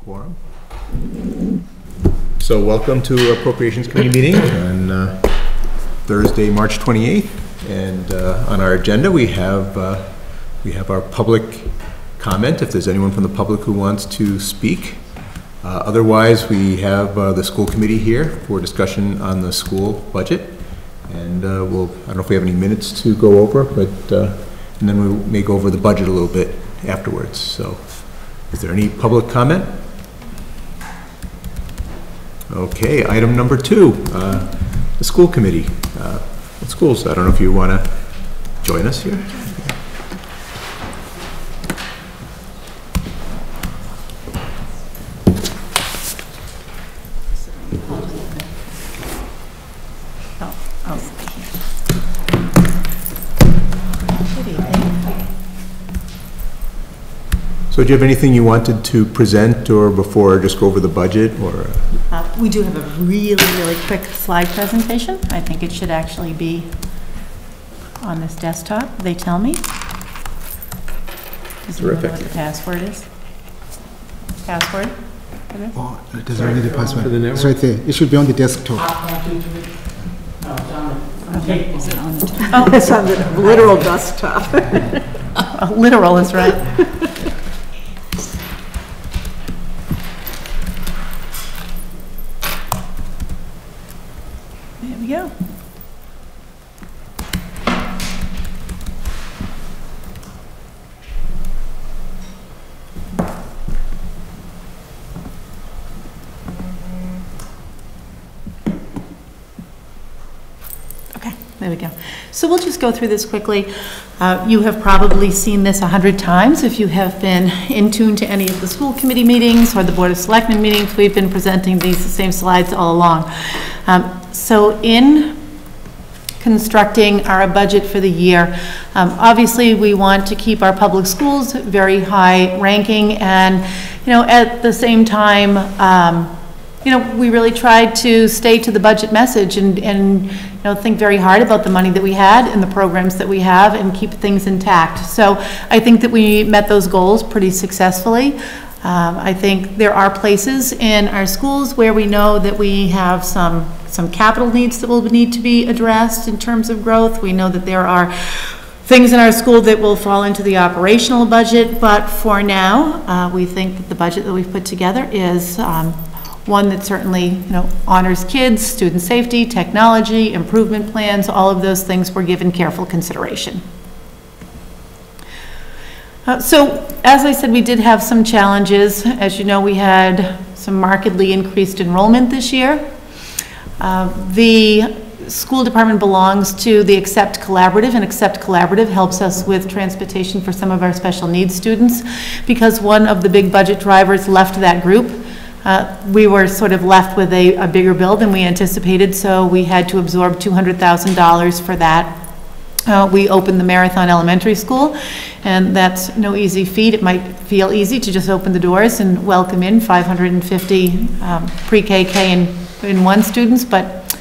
Quorum. So welcome to Appropriations Committee meeting on Thursday, March 28th. And on our agenda we have our public comment, if there's anyone from the public who wants to speak. Otherwise, we have the school committee here for discussion on the school budget. And I don't know if we have any minutes to go over, but and then we may go over the budget a little bit afterwards. So is there any public comment? Okay, item number 2, the school committee. What schools? I don't know if you want to join us here. So do you have anything you wanted to present or before just go over the budget or? We do have a really quick slide presentation. I think it should actually be on this desktop, they tell me. Does anyone know what the password is? Password? Okay. Oh, it doesn't need the password. It's right there. It should be on the desktop. Okay. Is it on the desktop? Oh, it's on the literal desktop. Literal is right. There we go. Okay, there we go. So we'll just go through this quickly. You have probably seen this 100 times if you have been in tune to any of the school committee meetings or the Board of Selectmen meetings. We've been presenting these same slides all along. So in constructing our budget for the year, obviously we want to keep our public schools very high ranking, and at the same time we really tried to stay to the budget message and think very hard about the money that we had and the programs that we have and keep things intact. So I think that we met those goals pretty successfully. I think there are places in our schools where we know that we have some capital needs that will need to be addressed in terms of growth. We know that there are things in our school that will fall into the operational budget, but for now, we think that the budget that we've put together is one that certainly honors kids, student safety, technology, improvement plans. All of those things were given careful consideration. So, as I said, we did have some challenges. As you know, we had some markedly increased enrollment this year. The school department belongs to the Accept Collaborative, and Accept Collaborative helps us with transportation for some of our special needs students. Because one of the big budget drivers left that group, we were sort of left with a bigger bill than we anticipated, so we had to absorb $200,000 for that. We opened the Marathon Elementary School, and that's no easy feat. It might feel easy to just open the doors and welcome in 550 pre-K and 1 students, but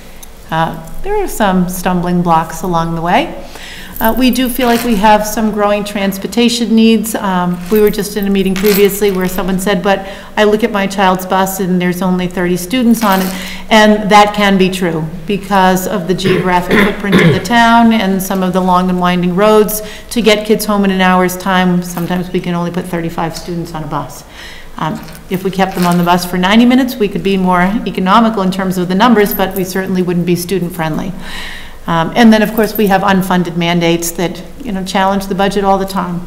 there are some stumbling blocks along the way. We do feel like we have some growing transportation needs. We were just in a meeting previously where someone said, but I look at my child's bus and there's only 30 students on it. And that can be true because of the geographic footprint of the town and some of the long and winding roads. To get kids home in an hour's time, sometimes we can only put 35 students on a bus. If we kept them on the bus for 90 minutes, we could be more economical in terms of the numbers, but we certainly wouldn't be student friendly. And then, of course, we have unfunded mandates that, challenge the budget all the time.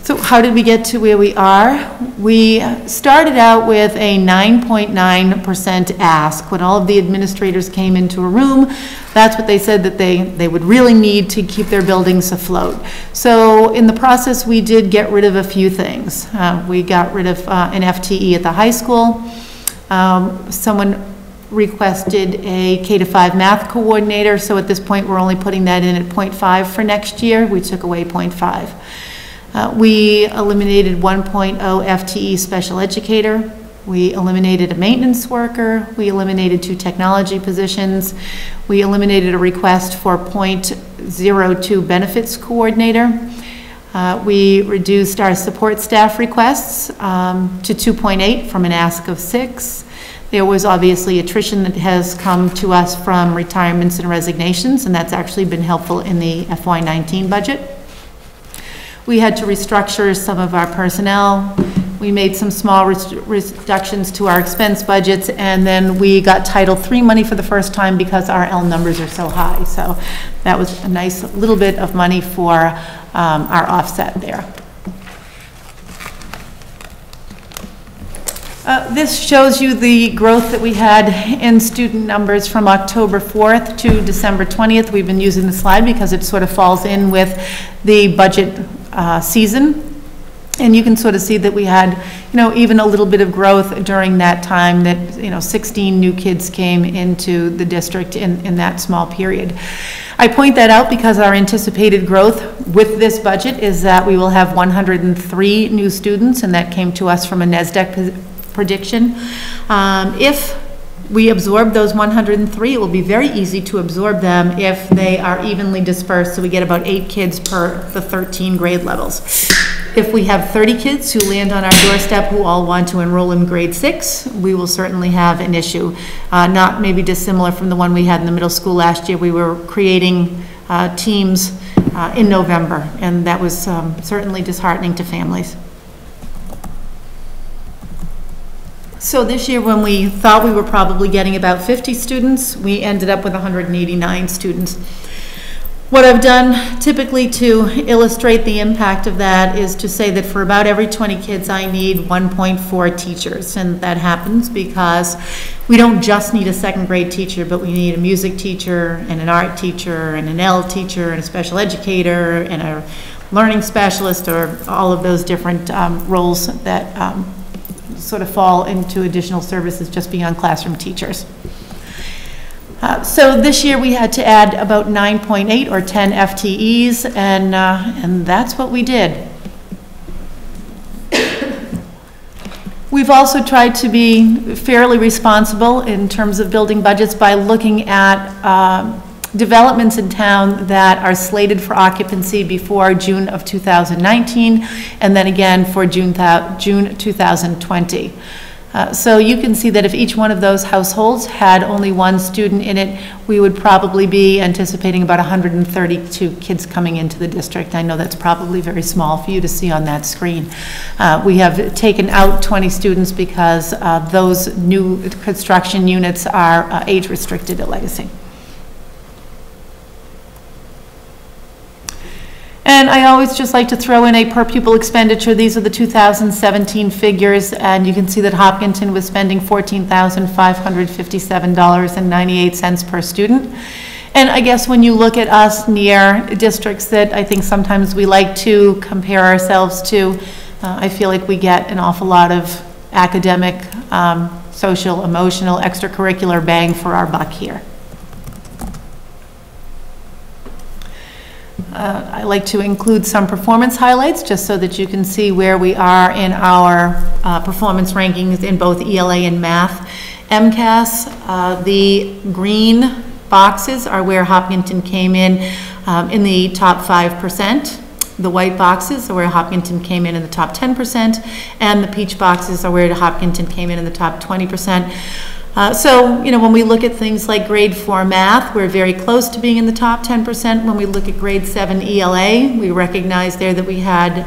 So how did we get to where we are? We started out with a 9.9% ask. When all of the administrators came into a room, that's what they said that they would really need to keep their buildings afloat. So in the process, we did get rid of a few things. We got rid of an FTE at the high school. Someone requested a K-5 math coordinator, so at this point we're only putting that in at 0.5 for next year. We took away 0.5. We eliminated 1.0 FTE special educator. We eliminated a maintenance worker. We eliminated 2 technology positions. We eliminated a request for 0.02 benefits coordinator. We reduced our support staff requests to 2.8 from an ask of 6. There was obviously attrition that has come to us from retirements and resignations, and that's actually been helpful in the FY19 budget. We had to restructure some of our personnel. We made some small reductions to our expense budgets, and then we got Title III money for the first time because our L numbers are so high. So that was a nice little bit of money for our offset there. This shows you the growth that we had in student numbers from October 4th to December 20th. We've been using the slide because it sort of falls in with the budget season. And you can sort of see that we had, even a little bit of growth during that time, that, 16 new kids came into the district in that small period. I point that out because our anticipated growth with this budget is that we will have 103 new students, and that came to us from a NESDEC prediction. If we absorb those 103, it will be very easy to absorb them if they are evenly dispersed, so we get about 8 kids per the 13 grade levels. If we have 30 kids who land on our doorstep who all want to enroll in grade 6, we will certainly have an issue. Not maybe dissimilar from the one we had in the middle school last year. We were creating teams in November, and that was certainly disheartening to families. So this year, when we thought we were probably getting about 50 students, we ended up with 189 students. What I've done typically to illustrate the impact of that is to say that for about every 20 kids, I need 1.4 teachers. And that happens because we don't just need a second grade teacher, but we need a music teacher and an art teacher and an L teacher and a special educator and a learning specialist, or all of those different roles that sort of fall into additional services just beyond classroom teachers. So this year we had to add about 9.8 or 10 FTEs, and that's what we did. We've also tried to be fairly responsible in terms of building budgets by looking at developments in town that are slated for occupancy before June of 2019, and then again for June 2020. So you can see that if each one of those households had only one student in it, we would probably be anticipating about 132 kids coming into the district. I know that's probably very small for you to see on that screen. We have taken out 20 students because those new construction units are age restricted at Legacy. And I always just like to throw in a per pupil expenditure. These are the 2017 figures, and you can see that Hopkinton was spending $14,557.98 per student. And I guess when you look at us near districts that I think sometimes we like to compare ourselves to, I feel like we get an awful lot of academic, social, emotional, extracurricular bang for our buck here. I like to include some performance highlights just so that you can see where we are in our performance rankings in both ELA and math. MCAS, the green boxes are where Hopkinton came in the top 5%. The white boxes are where Hopkinton came in the top 10%, and the peach boxes are where Hopkinton came in the top 20%. So, when we look at things like grade 4 math, we're very close to being in the top 10%. When we look at grade 7 ELA, we recognize there that we had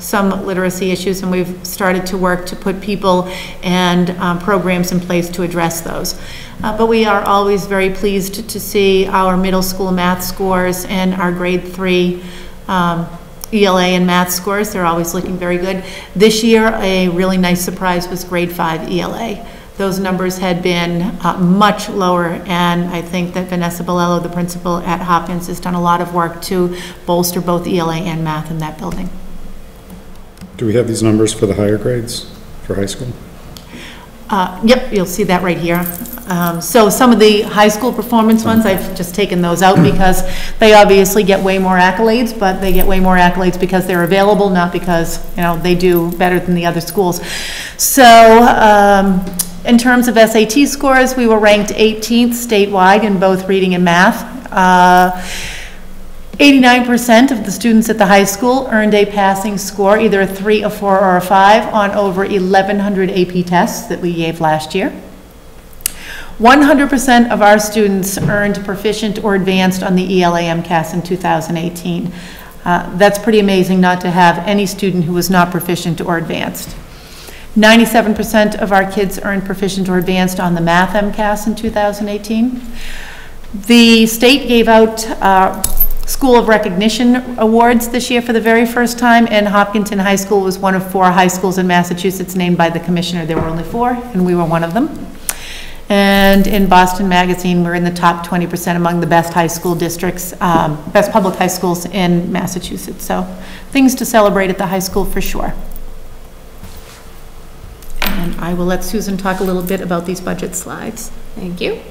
some literacy issues, and we've started to work to put people and programs in place to address those. But we are always very pleased to see our middle school math scores and our grade 3 ELA and math scores. They're always looking very good. This year, a really nice surprise was grade 5 ELA. Those numbers had been much lower, and I think that Vanessa Bolello, the principal at Hopkins, has done a lot of work to bolster both ELA and math in that building. Do we have these numbers for the higher grades for high school? Yep, you'll see that right here. So some of the high school performance ones, I've just taken those out because they obviously get way more accolades, but they get way more accolades because they're available, not because, they do better than the other schools. So, in terms of SAT scores, we were ranked 18th statewide in both reading and math. 89% of the students at the high school earned a passing score, either a 3, a 4, or a 5 on over 1,100 AP tests that we gave last year. 100% of our students earned proficient or advanced on the ELA MCAS in 2018. That's pretty amazing not to have any student who was not proficient or advanced. 97% of our kids earned proficient or advanced on the math MCAS in 2018. The state gave out School of Recognition awards this year for the very first time, and Hopkinton High School was one of 4 high schools in Massachusetts named by the commissioner. There were only 4, and we were one of them. And in Boston Magazine, we're in the top 20% among the best high school districts, best public high schools in Massachusetts. So things to celebrate at the high school for sure. And I will let Susan talk a little bit about these budget slides. Thank you.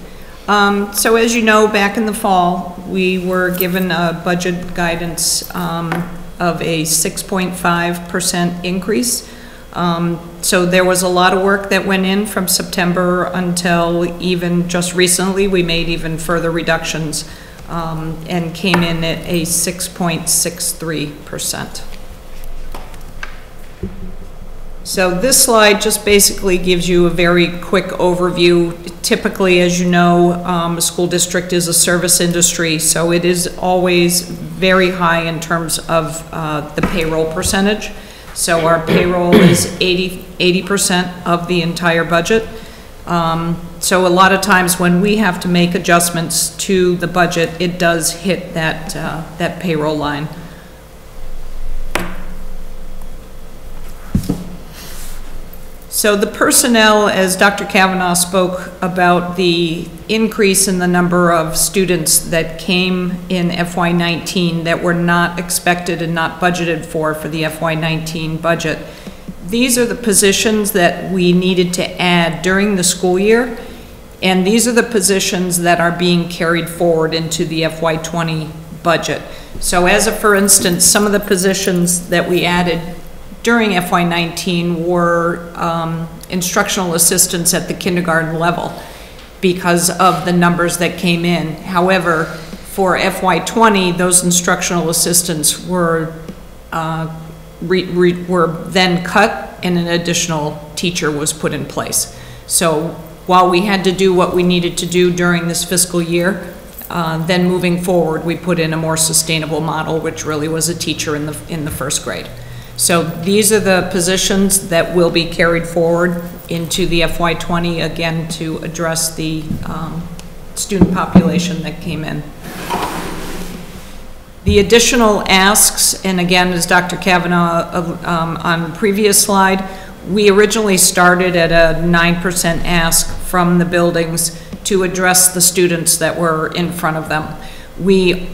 So as you know, back in the fall, we were given a budget guidance of a 6.5% increase. So there was a lot of work that went in from September until even just recently. We made even further reductions and came in at a 6.63%. So this slide just basically gives you a very quick overview. Typically, as you know, a school district is a service industry, so it is always very high in terms of the payroll percentage. So our payroll is 80% of the entire budget. So a lot of times when we have to make adjustments to the budget, it does hit that payroll line. So the personnel, as Dr. Kavanaugh spoke about the increase in the number of students that came in FY19 that were not expected and not budgeted for the FY19 budget. These are the positions that we needed to add during the school year, and these are the positions that are being carried forward into the FY20 budget. So as a for instance, some of the positions that we added during FY19 were instructional assistants at the kindergarten level because of the numbers that came in. However, for FY20, those instructional assistants were then cut and an additional teacher was put in place. So while we had to do what we needed to do during this fiscal year, then moving forward, we put in a more sustainable model, which really was a teacher in the first grade. So these are the positions that will be carried forward into the FY20, again, to address the student population that came in. The additional asks, and again, as Dr. Kavanaugh on the previous slide, we originally started at a 9% ask from the buildings to address the students that were in front of them. We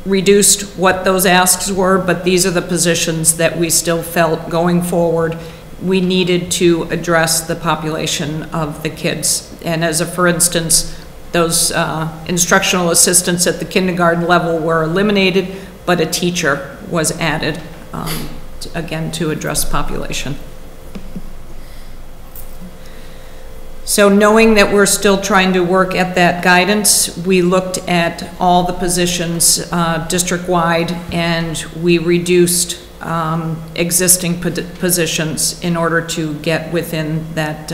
reduced what those asks were, but these are the positions that we still felt going forward we needed to address the population of the kids. And as a for instance, those instructional assistants at the kindergarten level were eliminated, but a teacher was added, again, to address population. So knowing that we're still trying to work at that guidance, we looked at all the positions district-wide, and we reduced existing positions in order to get within that,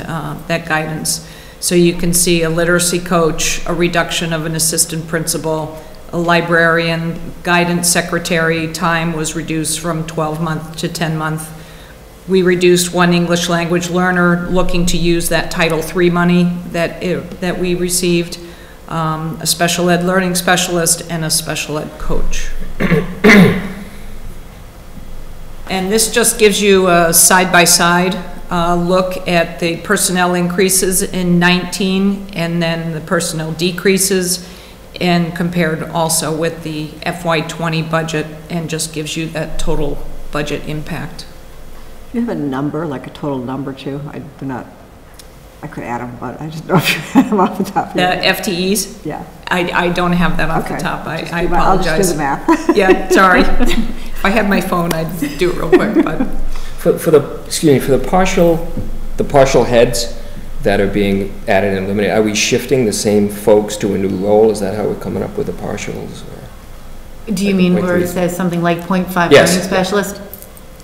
that guidance. So you can see a literacy coach, a reduction of an assistant principal, a librarian, guidance secretary time was reduced from 12-month to 10-month. We reduced one English language learner looking to use that Title III money that we received, a special ed learning specialist, and a special ed coach. And this just gives you a side-by-side look at the personnel increases in 19 and then the personnel decreases, and compared also with the FY20 budget, and just gives you that total budget impact. Do you have a number, like a total number too? I could add them, but I just don't know if you had them off the top of your head. The FTEs? Yeah. I don't have that off the top. I apologize. I'll just do the math. Yeah, sorry. If I had my phone, I'd do it real quick, but. For the partial heads that are being added and eliminated, are we shifting the same folks to a new role? Is that how we're coming up with the partials? Or? Do you Like mean 0.3? where it says something like 0.5 Yes. learning specialist?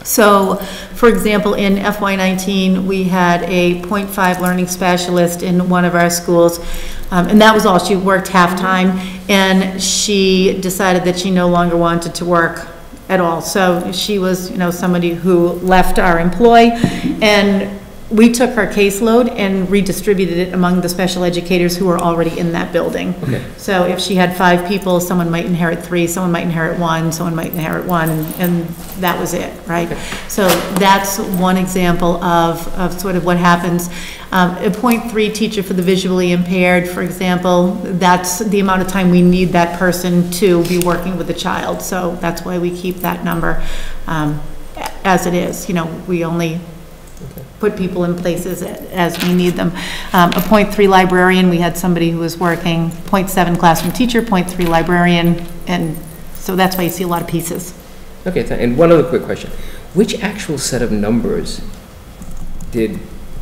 So, for example, in FY19, we had a 0.5 learning specialist in one of our schools, and that was all. She worked half-time, and she decided that she no longer wanted to work at all. So she was, somebody who left our employ, and we took her caseload and redistributed it among the special educators who were already in that building. Okay. So if she had 5 people, someone might inherit 3, someone might inherit 1, someone might inherit 1, and that was it, right? So that's one example of sort of what happens. A 0.3 teacher for the visually impaired, for example, that's the amount of time we need that person to be working with the child. So that's why we keep that number as it is. We only put people in places as we need them. A 0.3 librarian, we had somebody who was working, 0.7 classroom teacher, 0.3 librarian, and so that's why you see a lot of pieces. Okay, and one other quick question. Which actual set of numbers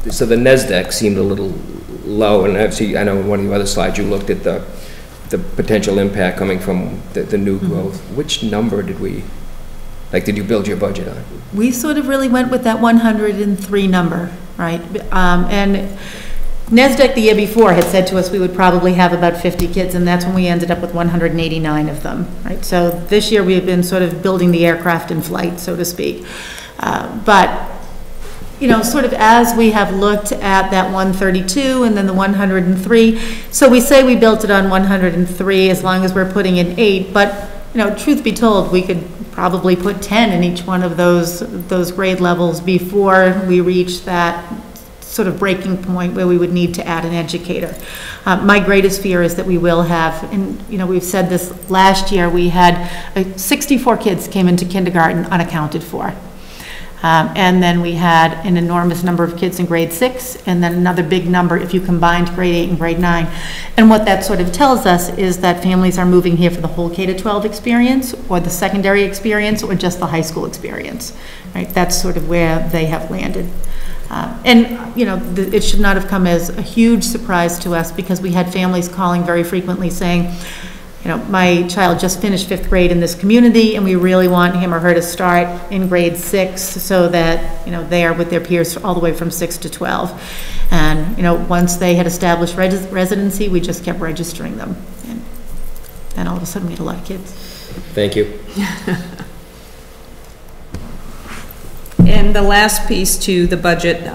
so the NESDEC seemed a little low, and I know in one of the other slides you looked at the potential impact coming from the new growth. Which number did you build your budget on? We sort of really went with that 103 number, right? And NESDEC the year before had said to us we would probably have about 50 kids, and that's when we ended up with 189 of them, right? So this year we've been sort of building the aircraft in flight, so to speak. But sort of as we have looked at that 132 and then the 103, so we say we built it on 103 as long as we're putting in 8, but truth be told, we could probably put 10 in each one of those grade levels before we reach that sort of breaking point where we would need to add an educator. My greatest fear is that we will have, and we've said this last year, we had 64 kids came into kindergarten unaccounted for. And then we had an enormous number of kids in grade 6, and then another big number if you combined grade 8 and grade 9. And what that sort of tells us is that families are moving here for the whole K-12 experience, or the secondary experience, or just the high school experience, right? That's sort of where they have landed. It should not have come as a huge surprise to us, because we had families calling very frequently saying, my child just finished 5th grade in this community, and we really want him or her to start in grade 6 so that, they are with their peers all the way from 6 to 12. And, once they had established residency, we just kept registering them. And then all of a sudden we had a lot of kids. Thank you. And the last piece to the budget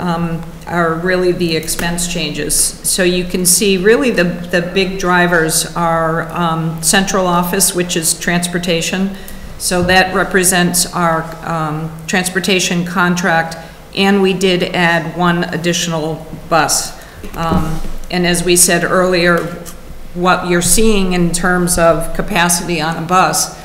are really the expense changes. So you can see really the big drivers are central office, which is transportation. So that represents our transportation contract, and we did add 1 additional bus. And as we said earlier, what you're seeing in terms of capacity on a bus,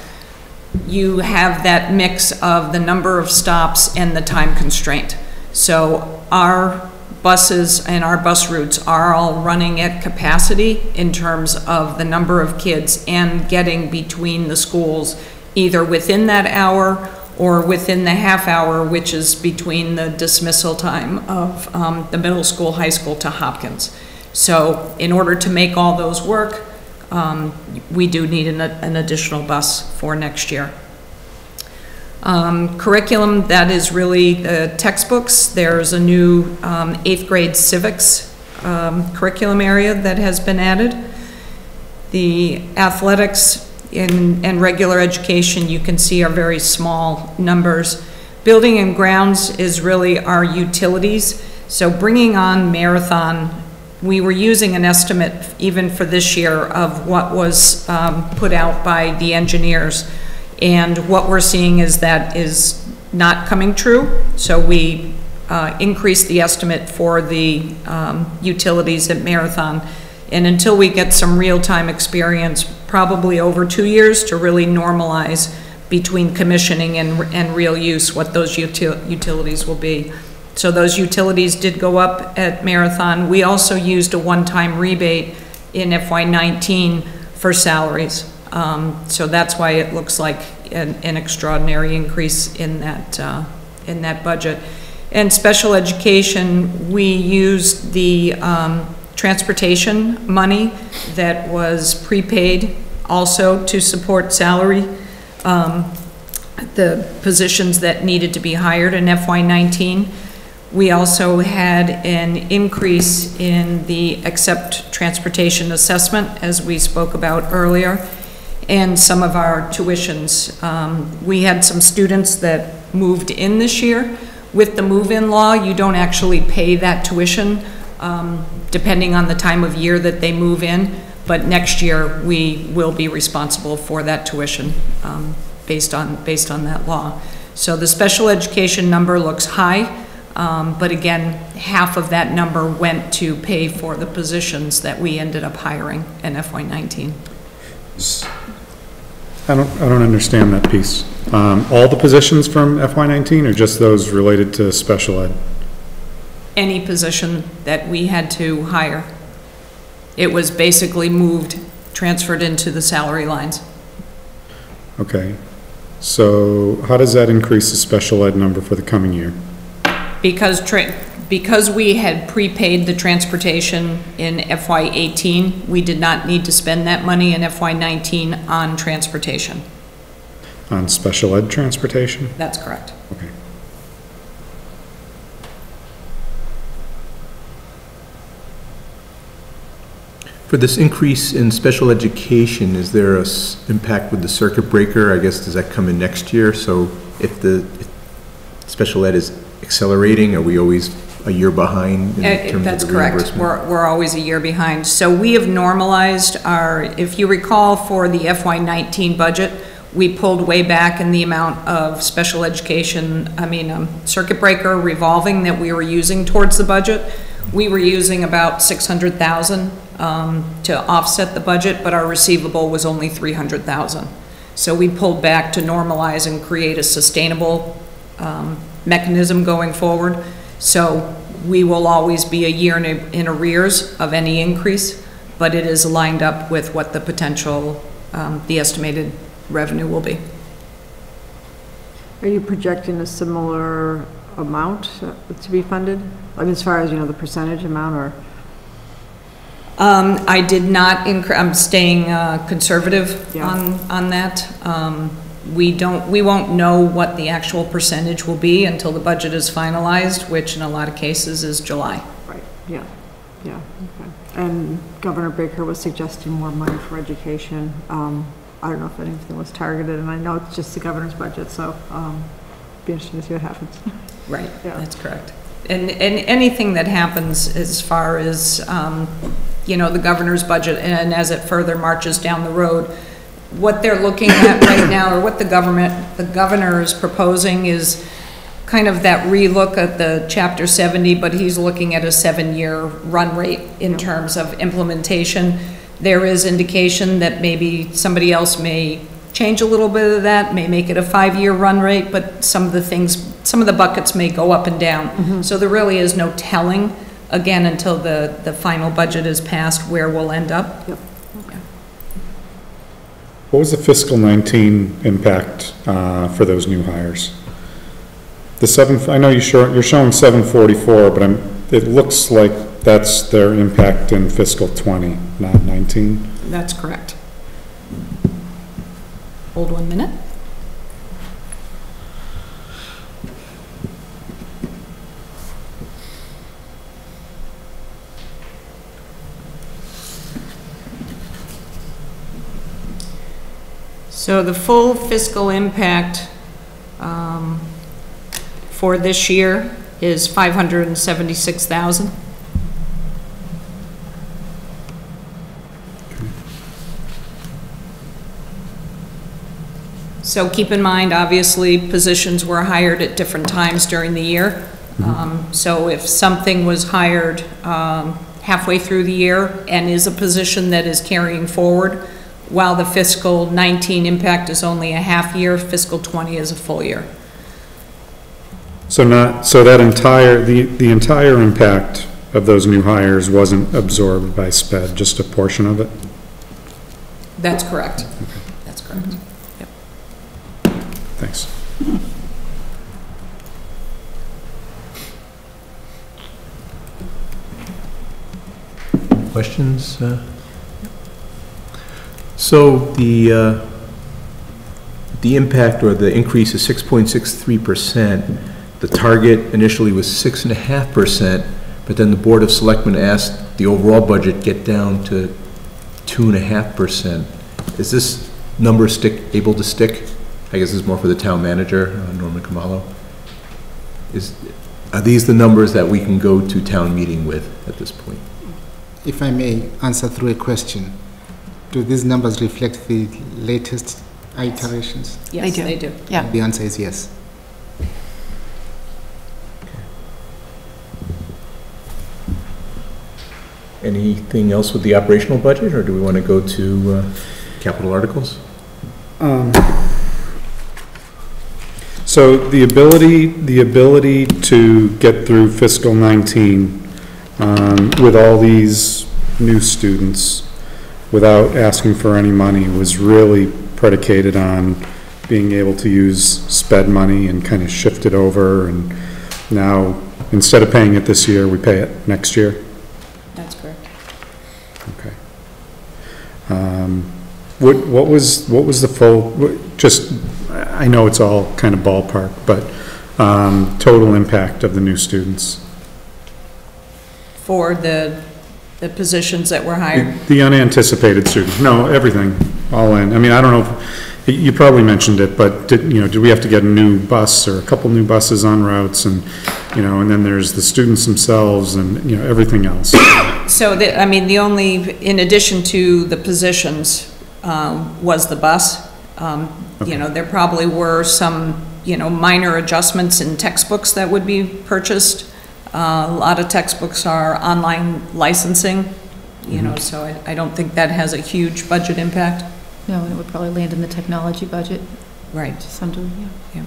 you have that mix of the number of stops and the time constraint. So our buses and our bus routes are all running at capacity in terms of the number of kids and getting between the schools either within that hour or within the half hour, which is between the dismissal time of the middle school, high school to Hopkins. So in order to make all those work, we do need an additional bus for next year. Curriculum, that is really the textbooks. There's a new 8th grade civics curriculum area that has been added. The athletics and regular education, you can see, are very small numbers. Building and grounds is really our utilities. So bringing on Marathon, we were using an estimate even for this year of what was put out by the engineers, and what we're seeing is that is not coming true. So we increased the estimate for the utilities at Marathon, and until we get some real-time experience, probably over 2 years, to really normalize between commissioning and real use what those utilities will be. So those utilities did go up at Marathon. We also used a one-time rebate in FY19 for salaries. So that's why it looks like an extraordinary increase in that budget. And special education, we used the transportation money that was prepaid also to support salary. the positions that needed to be hired in FY19. We also had an increase in the accept transportation assessment, as we spoke about earlier, and some of our tuitions. We had some students that moved in this year. With the move-in law, you don't actually pay that tuition, depending on the time of year that they move in, but next year we will be responsible for that tuition based on that law. So the special education number looks high, but again, half of that number went to pay for the positions that we ended up hiring in FY19. I don't understand that piece. All the positions from FY19 or just those related to special ed? Any position that we had to hire. It was basically moved, transferred into the salary lines. Okay. So how does that increase the special ed number for the coming year? Because we had prepaid the transportation in FY18, we did not need to spend that money in FY19 on transportation. On special ed transportation? That's correct. Okay. For this increase in special education, is there a impact with the circuit breaker? I guess, does that come in next year? So if the special ed is accelerating, are we always a year behind in terms That's of the correct. reimbursement? We're always a year behind. So we have normalized our, if you recall, for the FY19 budget, we pulled way back in the amount of special education, circuit breaker revolving that we were using towards the budget. We were using about $600,000 to offset the budget, but our receivable was only $300,000. So we pulled back to normalize and create a sustainable mechanism going forward. So we will always be a year in arrears of any increase, but it is lined up with what the potential, the estimated revenue will be. Are you projecting a similar amount to be funded? I mean, as far as, the percentage amount, or? I did not I'm staying conservative Yeah. on that. We won't know what the actual percentage will be until the budget is finalized, which in a lot of cases is July. Right, yeah, okay. And Governor Baker was suggesting more money for education. I don't know if anything was targeted, and I know it's just the governor's budget, so be interesting to see what happens. Right, Yeah. that's correct. And anything that happens as far as, the governor's budget, and as it further marches down the road, what they're looking at right now, or what the governor is proposing, is kind of that relook at the Chapter 70, but he's looking at a 7-year run rate in terms of implementation. There is indication that maybe somebody else may change a little bit of that, may make it a 5-year run rate, but some of the buckets may go up and down. Mm-hmm. So there really is no telling, again, until the final budget is passed, where we'll end up. Yep. What was the fiscal 19 impact for those new hires? I know you're showing 744, but it looks like that's their impact in fiscal 20, not 19. That's correct. Hold 1 minute. So the full fiscal impact for this year is $576,000. So keep in mind, obviously, positions were hired at different times during the year. So if something was hired halfway through the year and is a position that is carrying forward, while the fiscal 19 impact is only a half year, fiscal 20 is a full year. So that the entire impact of those new hires wasn't absorbed by SPED, just a portion of it? That's correct. Okay. That's correct. Yep. Thanks. Questions? So the the impact or the increase is 6.63%. The target initially was 6.5%, but then the Board of Selectmen asked the overall budget get down to 2.5%. Is this number able to stick? I guess this is more for the town manager, Norman Kamalo. Are these the numbers that we can go to town meeting with at this point? If I may answer through a question, do these numbers reflect the latest iterations? Yes, They they do. Yeah. The answer is yes. Anything else with the operational budget, or do we want to go to capital articles? So the ability to get through fiscal 19 with all these new students without asking for any money was really predicated on being able to use sped money and kind of shift it over, and now instead of paying it this year, we pay it next year. That's correct. Okay. What was the full, just, I know it's all kind of ballpark, but total impact of the new students? For the positions that were hired. The unanticipated students, no, everything, all in. I mean, I don't know, you probably mentioned it, but did we have to get a new bus or a couple new buses on routes, and, and then there's the students themselves and, everything else. So, I mean, the only, in addition to the positions, was the bus. Okay. There probably were some, minor adjustments in textbooks that would be purchased. A lot of textbooks are online licensing, so I don't think that has a huge budget impact. No, and it would probably land in the technology budget. Right. Just under, Yeah.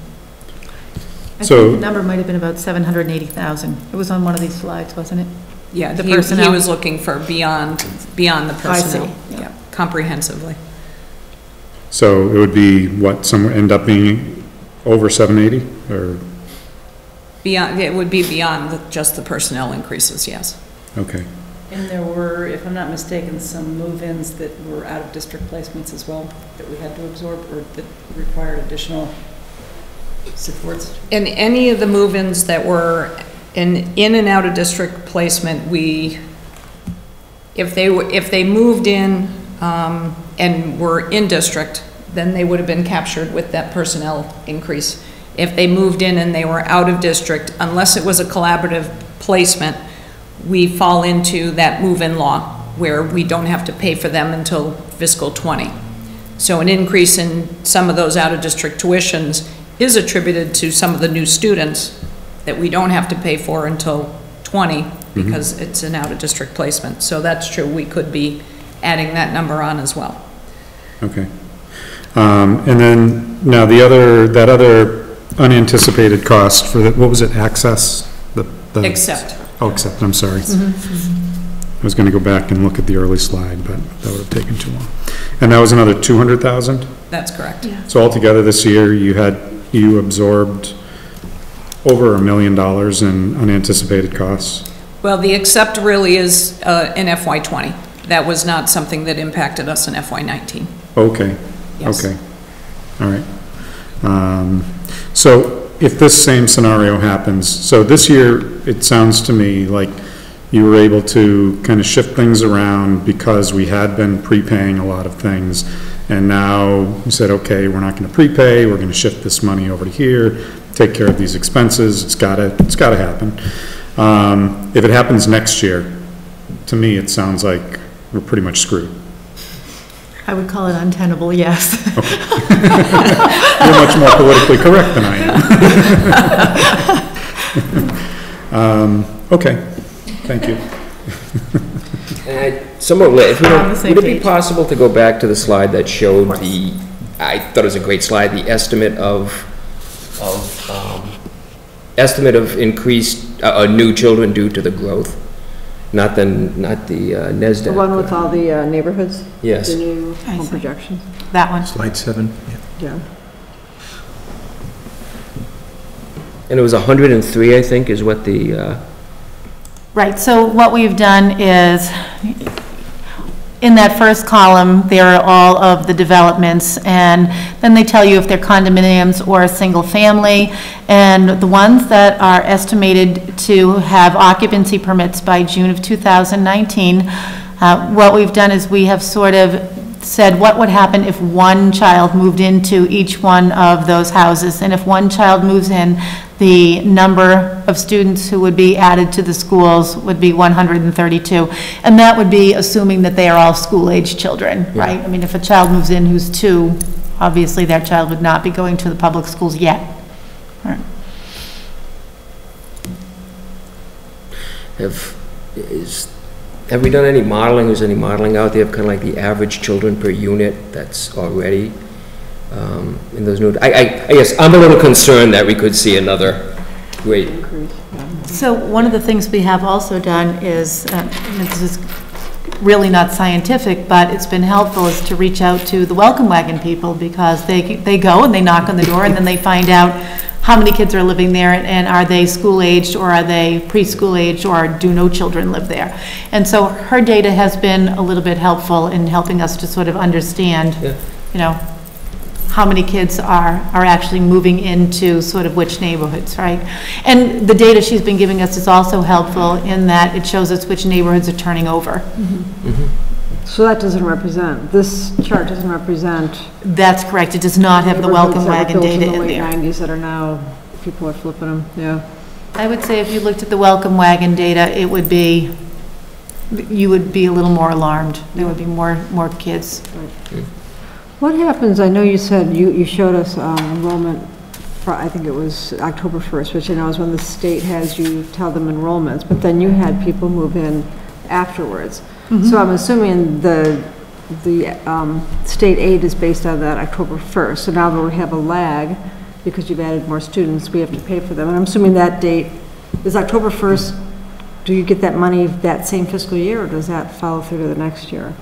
I So- think the number might have been about 780,000. It was on one of these slides, wasn't it? Yeah, The he personnel. was looking for beyond the personnel. yeah. Yeah, comprehensively. So it would be, end up being over 780, or, Beyond, it would be beyond just the personnel increases, yes. okay. And there were, if I'm not mistaken, some move-ins that were out-of-district placements as well that we had to absorb, or that required additional supports? In any of the move-ins that were in and out of district placement, if they moved in and were in district, then they would have been captured with that personnel increase. If they moved in and they were out of district, unless it was a collaborative placement, we fall into that move-in law where we don't have to pay for them until fiscal 20. So an increase in some of those out-of-district tuitions is attributed to some of the new students that we don't have to pay for until 20 because it's an out-of-district placement. So that's true, we could be adding that number on as well. Okay. And then, now that other unanticipated cost for what was it, access? Except. Oh, except, I'm sorry. I was gonna go back and look at the early slide, but that would have taken too long. And that was another 200,000? That's correct. Yeah. So altogether this year, you absorbed over $1 million in unanticipated costs? Well, the except really is in FY20. That was not something that impacted us in FY19. Okay, Yes. okay, all right. So if this same scenario happens, so this year, it sounds to me like you were able to kind of shift things around because we had been prepaying a lot of things, and now you said, okay, we're not going to prepay, we're going to shift this money over to here, take care of these expenses, it's got to happen. If it happens next year, to me, it sounds like we're pretty much screwed. I would call it untenable, yes. You're much more politically correct than I am. Okay, thank you. And somewhat, if we On the don't, same would it be page. possible to go back to the slide that showed I thought it was a great slide, the estimate of increased, new children due to the growth? Not the NESDEC. The one with all the neighborhoods? Yes. The new I home see. projections? That one. Slide 7, Yeah. And it was 103, I think, is what the, Right, so what we've done is, in that first column, there are all of the developments, and then they tell you if they're condominiums or a single family, and the ones that are estimated to have occupancy permits by June of 2019, what we've done is we have sort of said what would happen if one child moved into each one of those houses, and if one child moves in, the number of students who would be added to the schools would be 132. And that would be assuming that they are all school-age children, right? I mean, if a child moves in who's 2, obviously that child would not be going to the public schools yet. Right. Have we done any modeling? Is any modeling out there of kind of like the average children per unit that's already in those new? I guess I'm a little concerned that we could see another great increase. So one of the things we have also done is, this is really not scientific, but it's been helpful, is to reach out to the welcome wagon people, because they go and they knock on the door and then they find out how many kids are living there, and are they school-aged, or are they preschool-aged, or do no children live there? And so her data has been a little bit helpful in helping us to sort of understand, you know, how many kids are actually moving into sort of which neighborhoods, right? And the data she's been giving us is also helpful in that it shows us which neighborhoods are turning over. Mm-hmm. Mm-hmm. So that doesn't represent, this chart doesn't represent. That's correct. It does not have the welcome wagon data in there. In the late 90s that are now, people are flipping them, yeah. I would say if you looked at the welcome wagon data, it would be, you would be a little more alarmed. There would be more kids. Right. What happens, I know you said, you showed us enrollment, for, I think it was October 1st, which I know is when the state has you tell them enrollments, but then you had people move in afterwards. Mm-hmm. So I'm assuming the state aid is based on that October 1st. So now that we have a lag, because you've added more students, we have to pay for them. And I'm assuming that date is October 1st. Do you get that money that same fiscal year, or does that follow through to the next year?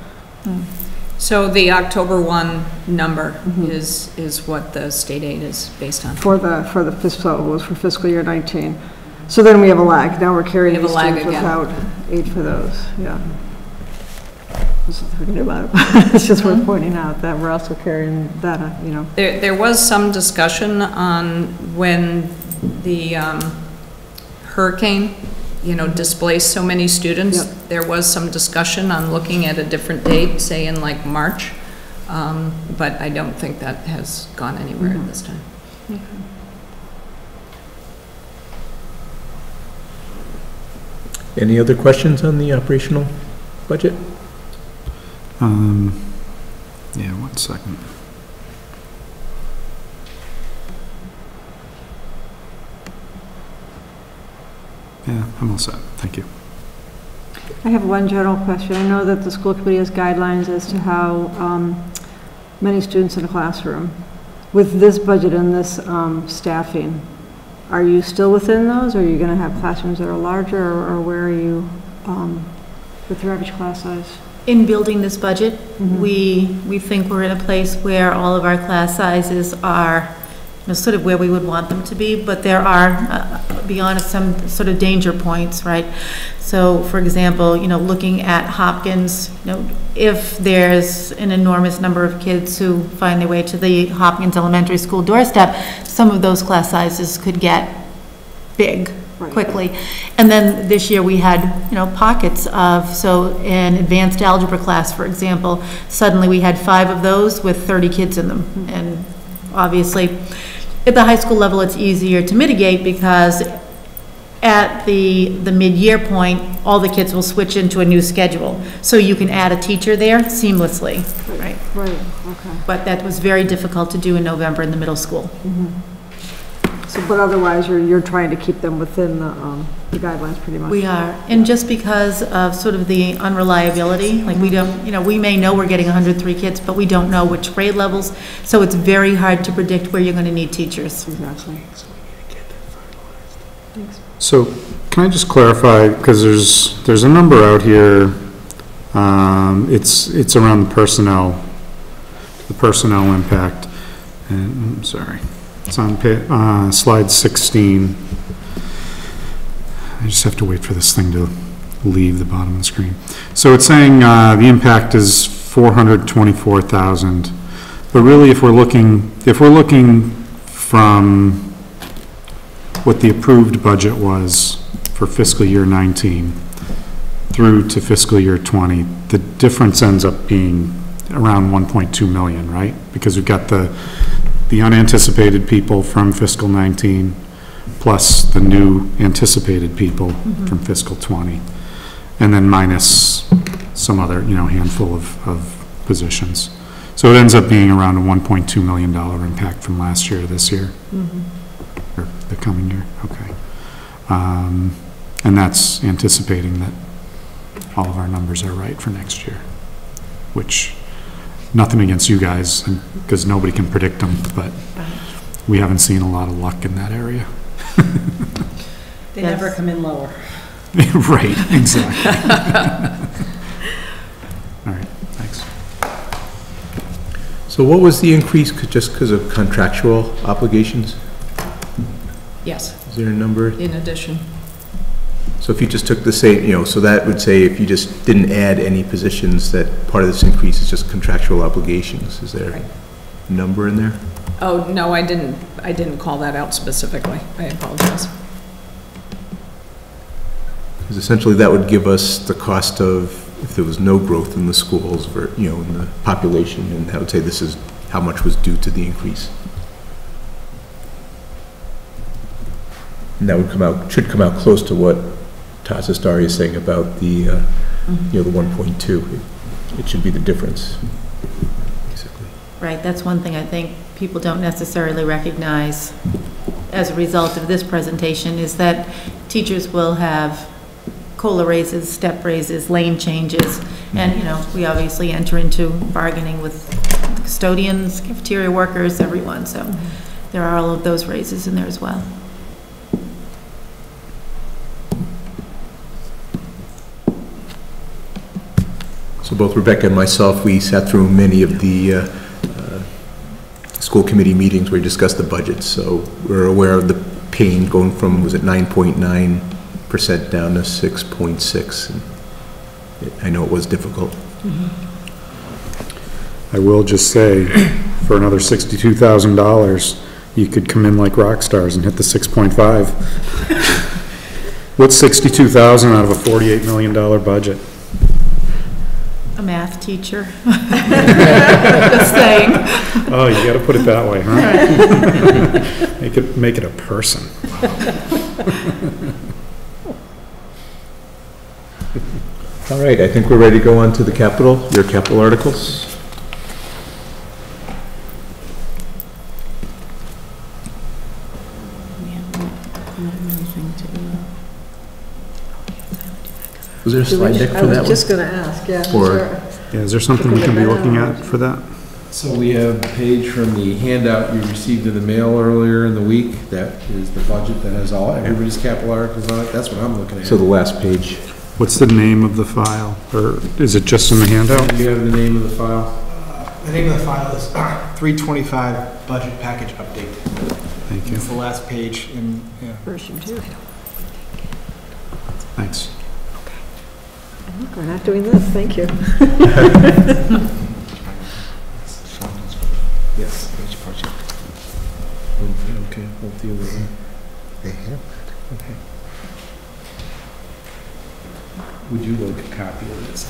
Mm. So the October 1 number is what the state aid is based on. For the fiscal, it was for fiscal year 19. So then we have a lag. Now we're carrying these students without aid for those. Yeah. There's nothing we can do about it. It's just worth pointing out that we're also carrying that, you know. There was some discussion on when the hurricane, you know, displaced so many students. Yep. There was some discussion on looking at a different date, say in like March, but I don't think that has gone anywhere at this time. Okay. Any other questions on the operational budget? Yeah, 1 second. Yeah, I'm all set. Thank you. I have one general question. I know that the school committee has guidelines as to how many students in a classroom. With this budget and this staffing, are you still within those, or are you going to have classrooms that are larger, or where are you with your average class size? In building this budget, we think we're in a place where all of our class sizes are, you know, sort of where we would want them to be, but there are, be honest, some sort of danger points, right? So, for example, you know, looking at Hopkins, you know, if there's an enormous number of kids who find their way to the Hopkins Elementary School doorstep, some of those class sizes could get big quickly. And then this year we had, you know, pockets of, so in advanced algebra class, for example, suddenly we had 5 of those with 30 kids in them. And obviously, at the high school level, it's easier to mitigate because at the mid-year point, all the kids will switch into a new schedule. So you can add a teacher there seamlessly, right? Right, okay. But that was very difficult to do in November in the middle school. So, but otherwise, you're trying to keep them within the guidelines pretty much. We are, and just because of sort of the unreliability, like we don't, you know, we may know we're getting 103 kids, but we don't know which grade levels, so it's very hard to predict where you're going to need teachers. Exactly. So, can I just clarify, because there's a number out here, it's around the personnel impact, and I'm sorry. It's on slide 16. I just have to wait for this thing to leave the bottom of the screen. So it's saying the impact is 424,000, but really if we're looking from what the approved budget was for fiscal year 19 through to fiscal year 20, the difference ends up being around 1.2 million, right? Because we've got the unanticipated people from fiscal 19 plus the new anticipated people from fiscal 20, and then minus some other, handful of positions. So it ends up being around a $1.2 million impact from last year to this year, or the coming year, okay. And that's anticipating that all of our numbers are right for next year, which, nothing against you guys, because nobody can predict them, but we haven't seen a lot of luck in that area. They never come in lower. Right, exactly. All right, thanks. So what was the increase, just because of contractual obligations? Yes, Is there a number? in addition. So if you just took the same, so that would say if you just didn't add any positions, that part of this increase is just contractual obligations. Is there a number in there? Oh, no, I didn't call that out specifically. I apologize. Because essentially that would give us the cost of, if there was no growth in the schools, in the population, and that would say this is how much was due to the increase. And that would should come out close to what Taz Astari is saying about the, the 1.2. It should be the difference, basically. Right, that's one thing I think people don't necessarily recognize as a result of this presentation, is that teachers will have COLA raises, step raises, lane changes, and, we obviously enter into bargaining with custodians, cafeteria workers, everyone, so there are all of those raises in there as well. So both Rebecca and myself, we sat through many of the school committee meetings where we discussed the budget, so we're aware of the pain going from, was it 9.9% down to 6.6, and I know it was difficult. I will just say, for another $62,000, you could come in like rock stars and hit the 6.5. What's 62,000 out of a $48 million budget? A math teacher. Just saying. Oh, you got to put it that way, huh? Make it a person. All right, I think we're ready to go on to the your capital articles. Was there a slide deck for that one? I was just going to ask, yeah. Or- sure. Yeah, is there something we can be looking at for that? So we have a page from the handout you received in the mail earlier in the week. That is the budget that has everybody's capital articles on it. That's what I'm looking at. So the last page. What's the name of the file? Or is it just in the handout? Do you have the name of the file? The name of the file is 325 Budget Package Update. Thank you. It's the last page in, yeah. Version 2. Thanks. Look, we're not doing this, thank you. Yes. Which project? Okay, we'll deal with it. They have that. Okay. Would you like a copy of this?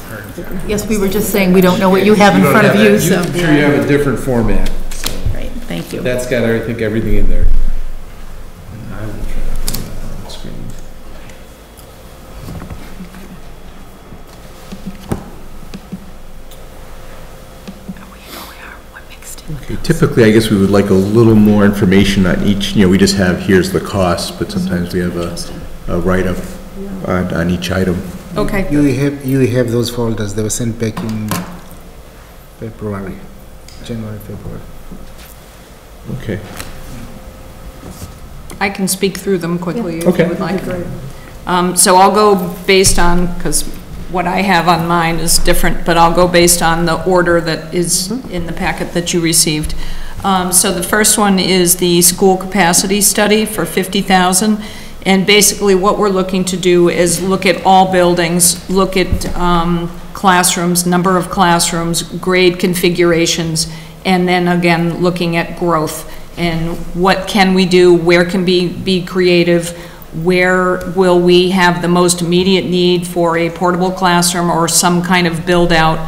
Yes, we were just saying we don't know what you have in front of you, so. I'm sure you have a different format. So Right, thank you. that's got, I think, everything in there. And I will try to put that on the screen. Okay, typically, I guess we would like a little more information on each, we just have, here's the cost, but sometimes we have a write-up on each item. Okay. You have those folders, they were sent back in February, January, February. Okay. I can speak through them quickly if Okay. you would like. So I'll go based on, because what I have on mine is different, but I'll go based on the order that is in the packet that you received. So the first one is the school capacity study for $50,000. And basically what we're looking to do is look at all buildings, look at classrooms, number of classrooms, grade configurations, and then again, looking at growth and what can we do, where can be creative, where will we have the most immediate need for a portable classroom or some kind of build out.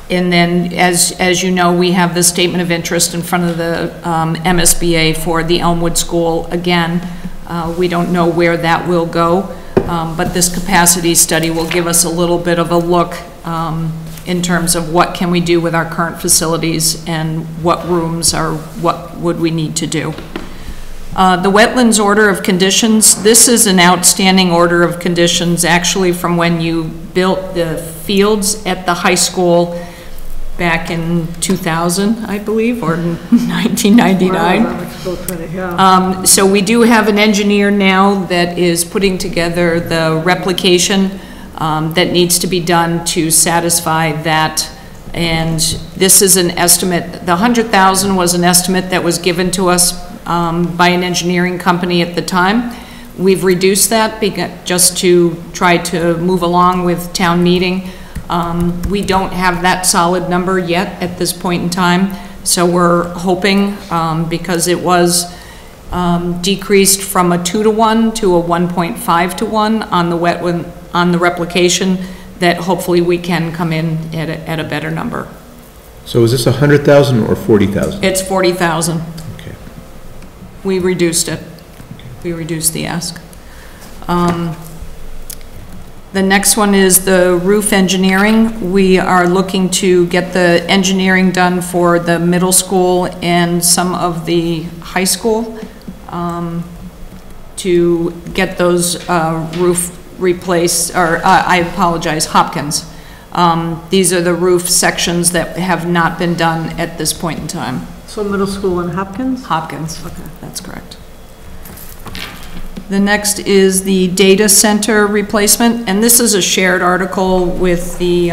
And then, as you know, we have the statement of interest in front of the MSBA for the Elmwood School. Again, we don't know where that will go, but this capacity study will give us a little bit of a look in terms of what can we do with our current facilities and what rooms or what would we need to do. The wetlands order of conditions, this is an outstanding order of conditions actually from when you built the fields at the high school back in 2000, I believe, or 1999. So we do have an engineer now that is putting together the replication that needs to be done to satisfy that. And this is an estimate. The 100,000 was an estimate that was given to us by an engineering company at the time. We've reduced that just to try to move along with town meeting. We don't have that solid number yet at this point in time, so we're hoping, because it was decreased from a 2-to-1 to a 1.5-to-1 on the replication, that hopefully we can come in at a better number. So is this 100,000 or 40,000? It's 40,000. Okay. We reduced it. We reduced the ask. The next one is the roof engineering. We are looking to get the engineering done for the middle school and some of the high school to get those roof replaced, or I apologize, Hopkins. These are the roof sections that have not been done at this point in time. So middle school in Hopkins? Hopkins, okay, that's correct. The next is the data center replacement, and this is a shared article with the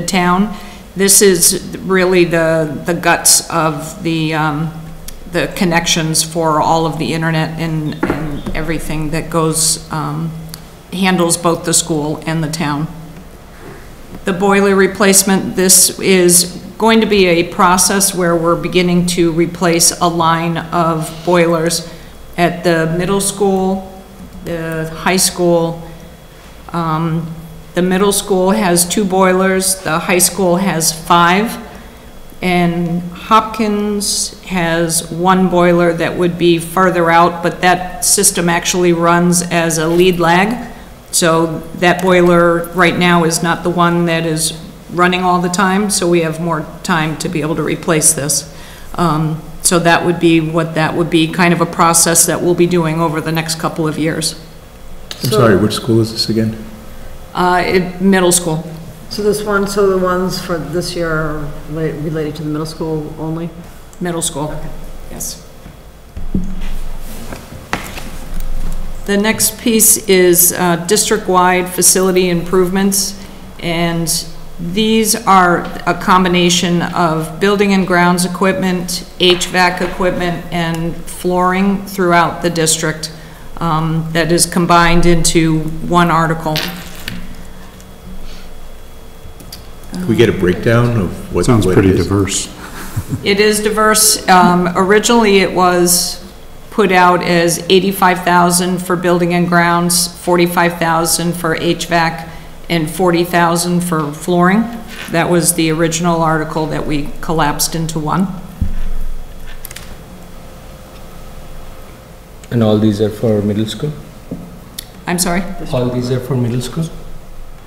town. This is really the guts of the connections for all of the internet and everything that goes, handles both the school and the town. The boiler replacement, this is going to be a process where we're beginning to replace a line of boilers at the middle school, the high school. The middle school has 2 boilers, the high school has 5, and Hopkins has 1 boiler that would be further out, but that system actually runs as a lead lag. So that boiler right now is not the one that is running all the time, so we have more time to be able to replace this. So that would be what that would be, kind of a process that we'll be doing over the next couple of years. I'm sorry, which school is this again? Middle school. So the ones for this year are related to the middle school only? Middle school, okay. Yes. The next piece is district-wide facility improvements, and these are a combination of building and grounds equipment, HVAC equipment, and flooring throughout the district that is combined into one article. Can we get a breakdown of what? Sounds pretty it is? diverse. It is diverse. Originally, it was put out as 85,000 for building and grounds, 45,000 for HVAC, and 40,000 for flooring. That was the original article that we collapsed into one. And all these are for middle school? I'm sorry? All these are for middle school?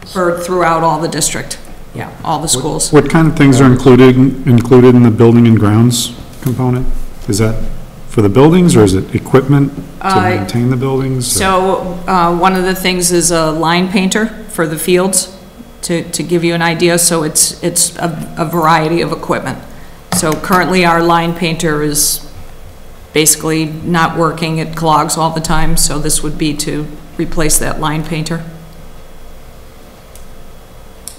For throughout all the district, yeah, all the schools. What kind of things are included in the building and grounds component? Is that for the buildings, or is it equipment to maintain the buildings? So one of the things is a line painter for the fields, to give you an idea. So it's a variety of equipment. So currently our line painter is basically not working. It clogs all the time, so this would be to replace that line painter.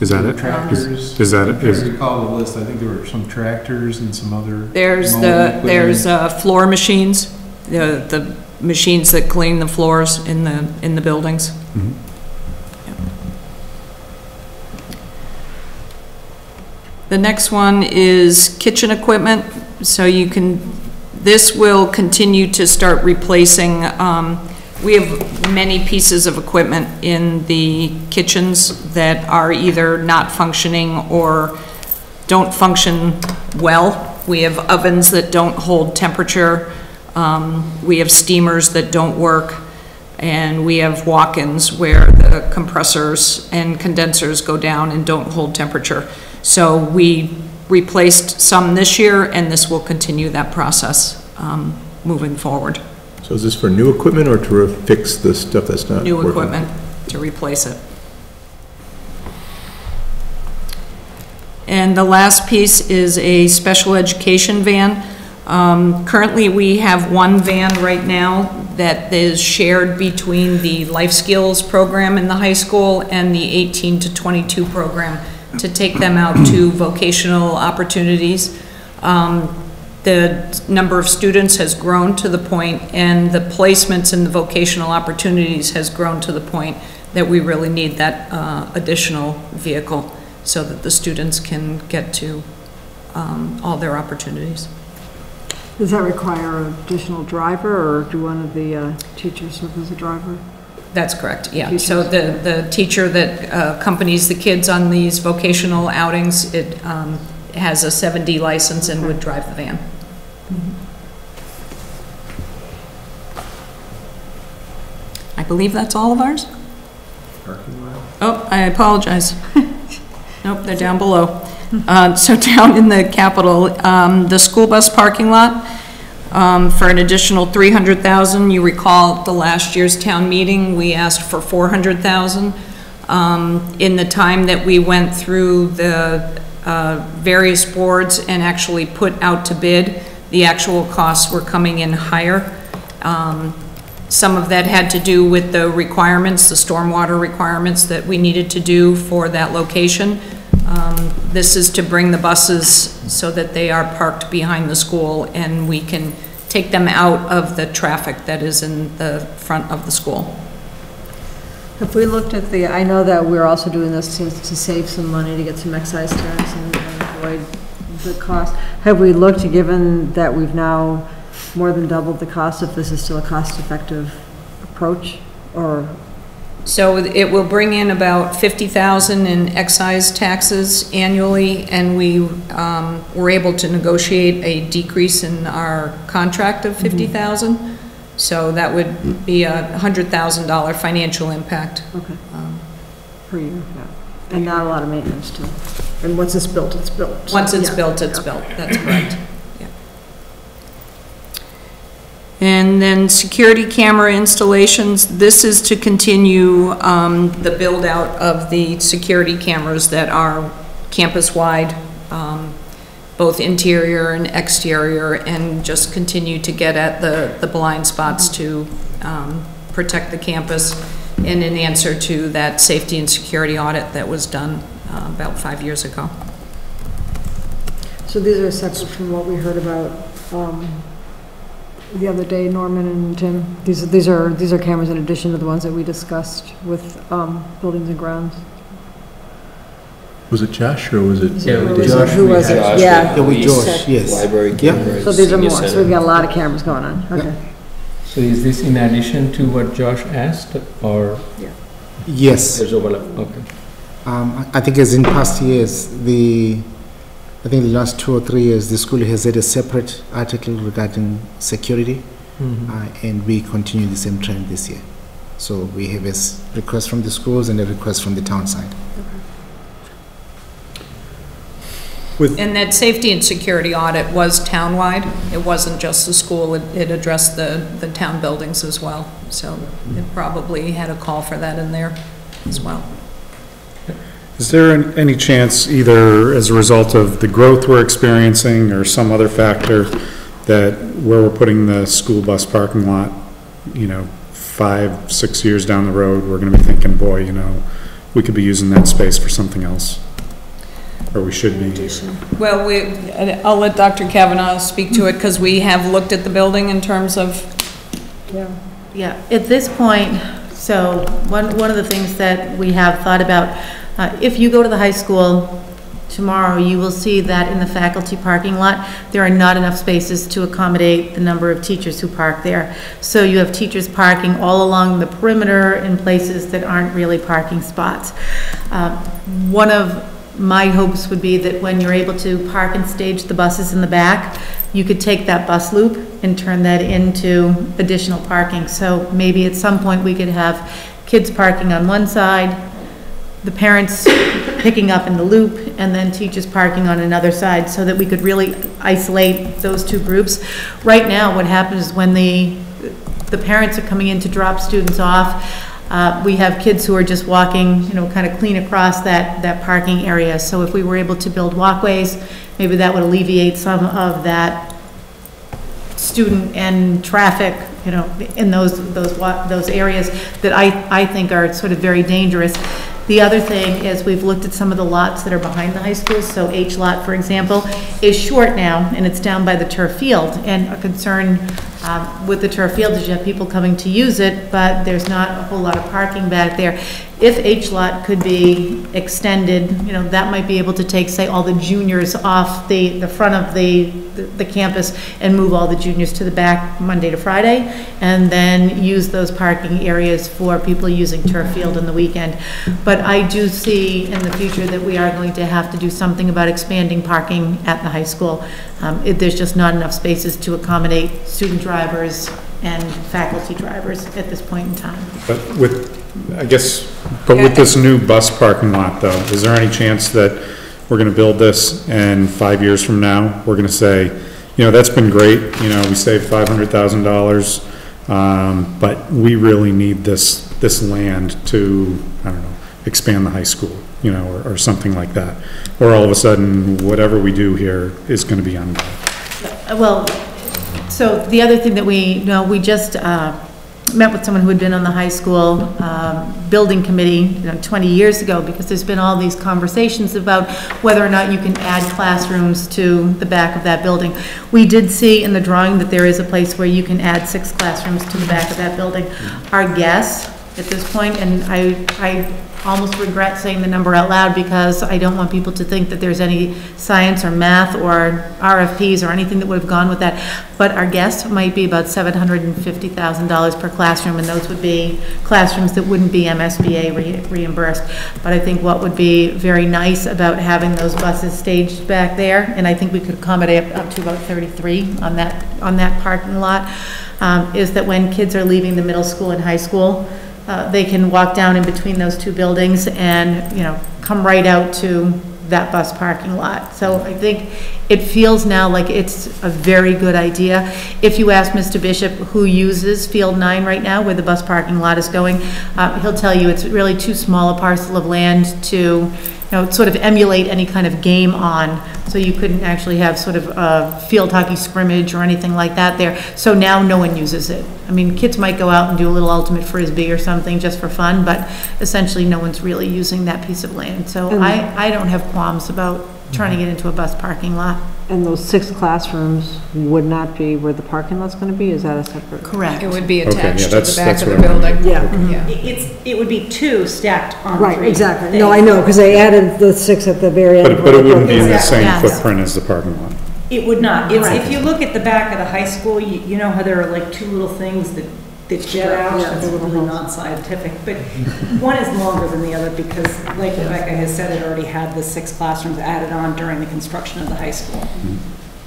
Is that it? Tractors. Is that it? If I recall the list, I think there were some tractors and some other. There's floor machines, the machines that clean the floors in the buildings. The next one is kitchen equipment. So this will continue to start replacing, we have many pieces of equipment in the kitchens that are either not functioning or don't function well. We have ovens that don't hold temperature. We have steamers that don't work. And we have walk-ins where the compressors and condensers go down and don't hold temperature. So we replaced some this year, and this will continue that process moving forward. So is this for new equipment or to fix the stuff that's not New working? equipment to replace it. And the last piece is a special education van. Currently, we have one van right now that is shared between the life skills program in the high school and the 18 to 22 program to take them out to vocational opportunities. The number of students has grown to the point, and the placements in the vocational opportunities has grown to the point that we really need that additional vehicle so that the students can get to all their opportunities. Does that require an additional driver, or do one of the teachers serve as a driver? That's correct, yeah. So the teacher that accompanies the kids on these vocational outings, it has a 7D license and would drive the van. I believe that's all of ours? Oh, I apologize. Nope, they're down below. So down in the Capitol, the school bus parking lot, for an additional $300,000. You recall at the last year's town meeting, we asked for $400,000. In the time that we went through the various boards and actually put out to bid, the actual costs were coming in higher. Some of that had to do with the requirements, the stormwater requirements that we needed to do for that location. This is to bring the buses so that they are parked behind the school and we can take them out of the traffic that is in the front of the school. Have we looked at I know that we're also doing this to save some money, to get some excise tax and avoid the cost. Have we looked, given that we've now more than doubled the cost, if this is still a cost-effective approach, or? So it will bring in about $50,000 in excise taxes annually, and we were able to negotiate a decrease in our contract of $50,000. So that would be a $100,000 financial impact. Okay. Per year, yeah. And not a lot of maintenance too. And once it's built, it's built. Once it's built, it's built. That's correct. Yeah. And then security camera installations. This is to continue the build out of the security cameras that are campus-wide, both interior and exterior, and just continue to get at the blind spots to protect the campus in an answer to that safety and security audit that was done about 5 years ago. So these are separate from what we heard about the other day, Norman and Tim. These are cameras in addition to the ones that we discussed with Buildings and Grounds. Was it Josh or was it? Yeah, we did. Josh, who was it? Josh, Yeah. the police, Josh, yes. Library Yeah. cameras. So these are senior more. So center. we've got a lot of cameras going on. Okay. So is this in addition to what Josh asked, or? Yes. There's overlap, okay. I think as in past years, I think the last 2 or 3 years, the school has had a separate article regarding security, and we continue the same trend this year. So we have a request from the schools and a request from the town side. And that safety and security audit was townwide. It wasn't just the school. It addressed the town buildings as well. So it probably had a call for that in there as well. Is there any chance, either as a result of the growth we're experiencing or some other factor, that where we're putting the school bus parking lot, 5, 6 years down the road, we're going to be thinking, boy, we could be using that space for something else? Or we should be? Well, I'll let Dr. Kavanaugh speak to it, because we have looked at the building in terms of Yeah. Yeah, at this point, so one of the things that we have thought about, if you go to the high school tomorrow, you will see that in the faculty parking lot, there are not enough spaces to accommodate the number of teachers who park there. So you have teachers parking all along the perimeter in places that aren't really parking spots. One of my hopes would be that when you're able to park and stage the buses in the back, you could take that bus loop and turn that into additional parking. So maybe at some point we could have kids parking on one side, the parents picking up in the loop, and then teachers parking on another side, so that we could really isolate those two groups. Right now, what happens is when the parents are coming in to drop students off, we have kids who are just walking, kind of clean across that parking area. So if we were able to build walkways, maybe that would alleviate some of that student and traffic, in those areas that I think are sort of very dangerous. The other thing is we've looked at some of the lots that are behind the high school. So H lot, for example, is short now, and it's down by the turf field. And a concern with the turf field is you have people coming to use it, but there's not a whole lot of parking back there. If H lot could be extended, that might be able to take, say, all the juniors off the front of the campus and move all the juniors to the back Monday to Friday, and then use those parking areas for people using turf field in the weekend. But I do see in the future that we are going to have to do something about expanding parking at the high school. There's just not enough spaces to accommodate student drivers and faculty drivers at this point in time. But with this new bus parking lot though, is there any chance that we're gonna build this and 5 years from now, we're gonna say, that's been great, we saved $500,000, but we really need this land to, I don't know, expand the high school, or something like that. Or all of a sudden, whatever we do here is gonna be undone. Well, so the other thing that we just met with someone who had been on the high school building committee 20 years ago, because there's been all these conversations about whether or not you can add classrooms to the back of that building. We did see in the drawing that there is a place where you can add 6 classrooms to the back of that building. Our guess at this point, and I almost regret saying the number out loud because I don't want people to think that there's any science or math or RFPs or anything that would have gone with that, but our guess might be about $750,000 per classroom, and those would be classrooms that wouldn't be MSBA reimbursed. But I think what would be very nice about having those buses staged back there, and I think we could accommodate up to about 33 on that parking lot, is that when kids are leaving the middle school and high school, they can walk down in between those two buildings and, come right out to that bus parking lot. So I think it feels now like it's a very good idea. If you ask Mr. Bishop, who uses Field 9 right now, where the bus parking lot is going, he'll tell you it's really too small a parcel of land to, sort of emulate any kind of game on. So you couldn't actually have sort of a field hockey scrimmage or anything like that there. So now no one uses it. I mean, kids might go out and do a little ultimate frisbee or something just for fun, but essentially no one's really using that piece of land. So I don't have qualms about turning it into a bus parking lot. And those 6 classrooms would not be where the parking lot's going to be? Is that a separate? Correct. It would be Okay, attached yeah, to the back that's of the what I building. remember. Yeah. It would be 2 stacked on 3. Right, exactly. No, I know, because they added the 6 at the very end. But it wouldn't be in the Exactly. same Yes. footprint as the parking lot. It would not. If you look at the back of the high school, you know how there are like 2 little things that jet out? Yeah. That's really non-scientific, but one is longer than the other because, like Rebecca has said, it already had the 6 classrooms added on during the construction of the high school.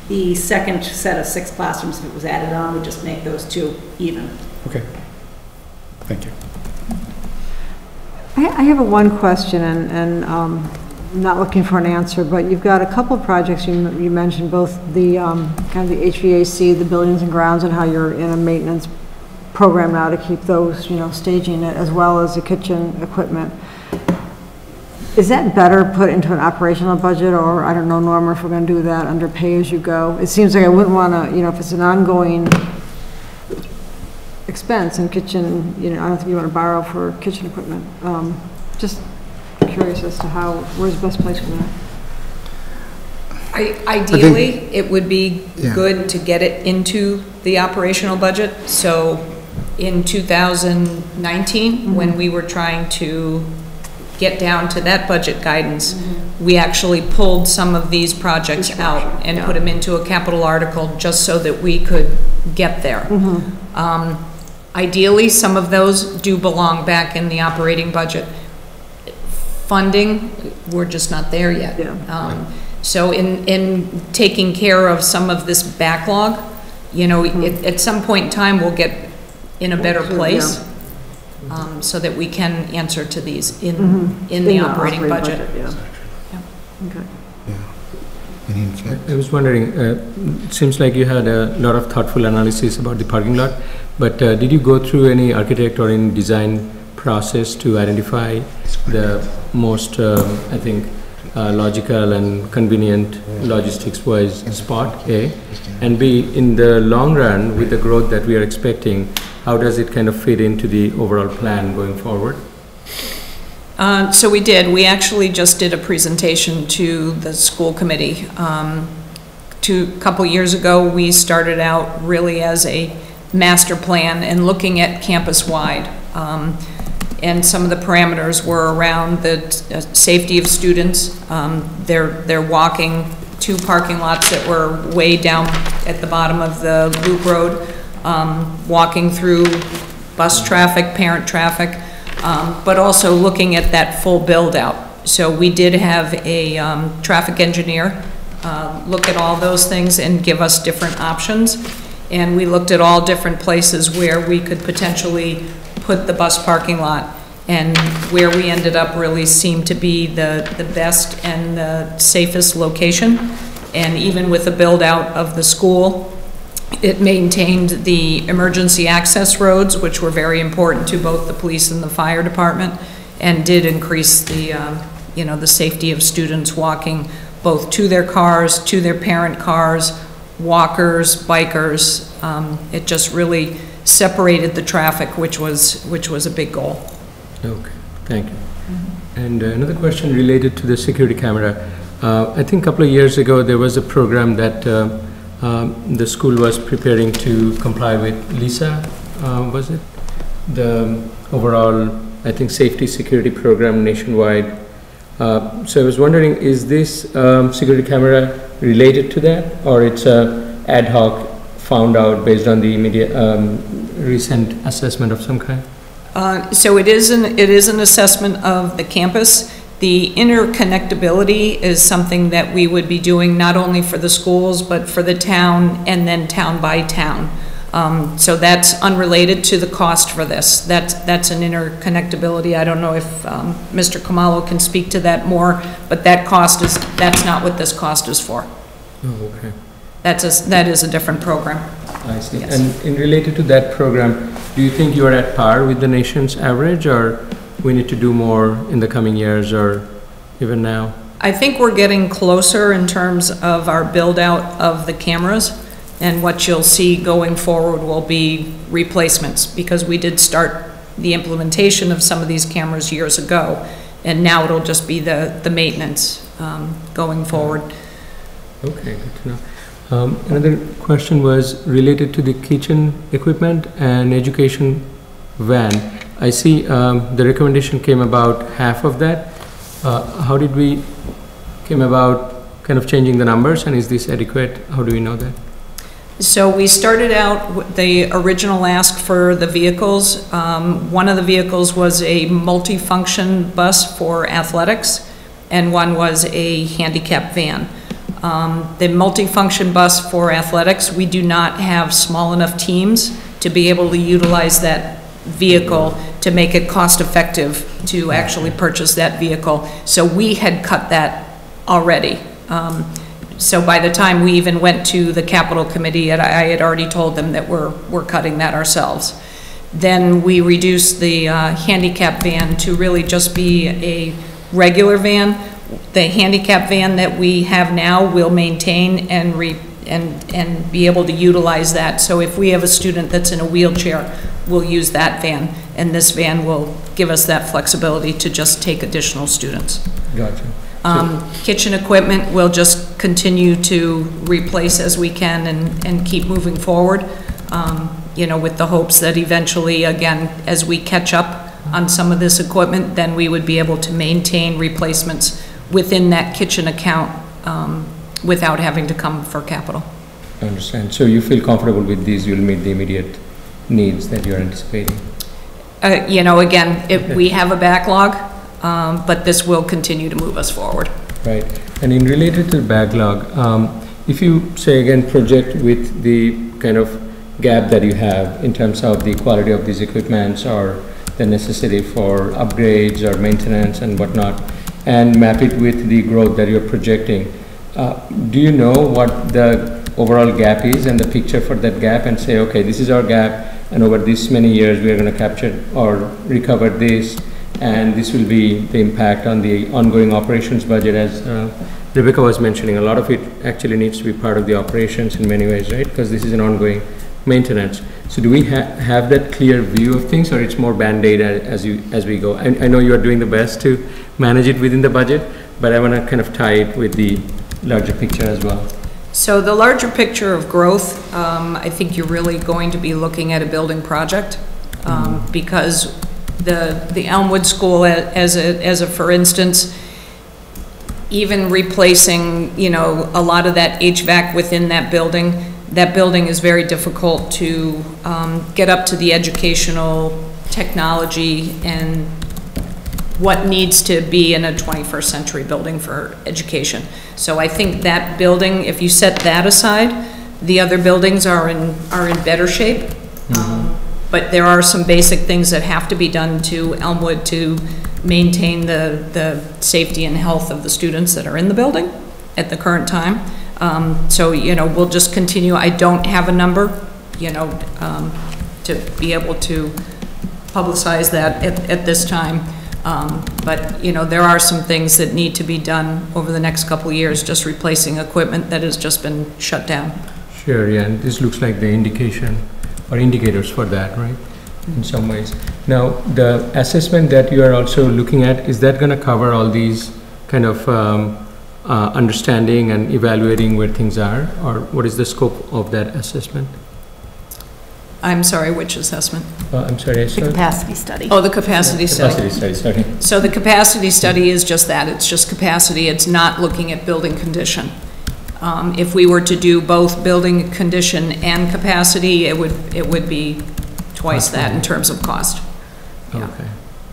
The second set of 6 classrooms, if it was added on, would just make those 2 even. Okay. Thank you. I have one question, and I'm not looking for an answer, but you've got a couple of projects you mentioned, both the kind of the HVAC, the buildings and grounds, and how you're in a maintenance program now to keep those, staging it, as well as the kitchen equipment. Is that better put into an operational budget, or, I don't know, Norma, if we're going to do that under pay-as-you-go? It seems like I wouldn't want to, if it's an ongoing expense in kitchen, I don't think you want to borrow for kitchen equipment. Just curious as to where's the best place for that? Ideally, it would be Yeah. good to get it into the operational budget, so in 2019, when we were trying to get down to that budget guidance, we actually pulled some of these projects out and put them into a capital article just so that we could get there. Ideally, some of those do belong back in the operating budget. Funding, we're just not there yet. So in taking care of some of this backlog, you know, at some point in time, we'll get in a better place so that we can answer to these in the operating budget. Okay. I was wondering, it seems like you had a lot of thoughtful analysis about the parking lot, but did you go through any architect or any design process to identify the most, I think, logical and convenient logistics-wise spot, A, and B, in the long run, with the growth that we are expecting, how does it kind of fit into the overall plan going forward? So we did. We actually just did a presentation to the school committee. A couple years ago, we started out really as a master plan and looking at campus-wide. And some of the parameters were around the safety of students. They're walking 2 parking lots that were way down at the bottom of the loop road, walking through bus traffic, parent traffic, but also looking at that full build-out. So we did have a traffic engineer look at all those things and give us different options. And we looked at all different places where we could potentially put the bus parking lot, and where we ended up really seemed to be the best and the safest location. And even with the build out of the school, it maintained the emergency access roads, which were very important to both the police and the fire department, and did increase the, you know, the safety of students walking both to their cars, to their parent cars, walkers, bikers. It just really separated the traffic, which was a big goal. Okay, thank you. And another question related to the security camera. I think a couple of years ago there was a program that the school was preparing to comply with LISA, was it? The overall, I think, safety security program nationwide. So I was wondering, is this security camera related to that, or it's ad hoc found out based on the immediate recent assessment of some kind? So it is an assessment of the campus. The interconnectability is something that we would be doing not only for the schools, but for the town and then town by town. So that's unrelated to the cost for this. That's an interconnectability. I don't know if Mr. Kamalo can speak to that more, but that's not what this cost is for. Oh, okay. That is a different program. I see. Yes. And in related to that program, do you think you are at par with the nation's average, or we need to do more in the coming years, or even now? I think we're getting closer in terms of our build out of the cameras, and what you'll see going forward will be replacements, because we did start the implementation of some of these cameras years ago, and now it'll just be the maintenance going forward. Okay, good to know. Another question was related to the kitchen equipment and education van. I see the recommendation came about half of that. How did we came about kind of changing the numbers, and is this adequate? How do we know that? So we started out with the original ask for the vehicles. One of the vehicles was a multi-function bus for athletics, and one was a handicap van. The multi-function bus for athletics, we do not have small enough teams to be able to utilize that vehicle to make it cost effective to actually purchase that vehicle. So we had cut that already. So by the time we even went to the capital committee, I had already told them that we're cutting that ourselves. Then we reduced the handicap van to really just be a regular van. The handicap van that we have now will maintain and be able to utilize that. So if we have a student that's in a wheelchair, we'll use that van, and this van will give us that flexibility to just take additional students. Gotcha. Kitchen equipment we'll just continue to replace as we can and keep moving forward. you know, with the hopes that eventually, again, as we catch up on some of this equipment, then we would be able to maintain replacements within that kitchen account without having to come for capital. I understand. So you feel comfortable with these, you'll meet the immediate needs that you're anticipating? You know, again, we have a backlog, but this will continue to move us forward. Right. And in related to the backlog, if you say again project with the kind of gap that you have in terms of the quality of these equipments or the necessity for upgrades or maintenance and whatnot, and map it with the growth that you're projecting, do you know what the overall gap is and the picture for that gap, and say, okay, this is our gap, and over this many years we are going to capture or recover this, and this will be the impact on the ongoing operations budget? As Rebecca was mentioning, a lot of it actually needs to be part of the operations in many ways, right? Because this is an ongoing maintenance. So do we have that clear view of things, or it's more Band-Aid as we go? I know you are doing the best to manage it within the budget, but I want to kind of tie it with the larger picture as well. So the larger picture of growth, I think you're really going to be looking at a building project, because the Elmwood School, as a for instance, even replacing, you know, a lot of that HVAC within that building is very difficult to get up to the educational technology and what needs to be in a 21st century building for education. So I think that building, if you set that aside, the other buildings are in better shape. But there are some basic things that have to be done to Elmwood to maintain the safety and health of the students that are in the building at the current time. So, you know, we'll just continue. I don't have a number, you know, to be able to publicize that at this time. But, you know, there are some things that need to be done over the next couple of years, just replacing equipment that has just been shut down. Sure, yeah, and this looks like the indication or indicators for that, right, in some ways. Now, the assessment that you are also looking at, is that going to cover all these kind of understanding and evaluating where things are, or what is the scope of that assessment? I'm sorry, which assessment? I'm sorry, The capacity study. Oh, the capacity study. Capacity study, sorry. So the capacity study is just that, it's just capacity, it's not looking at building condition. If we were to do both building condition and capacity, it would be twice that in terms of cost. Yeah. Okay.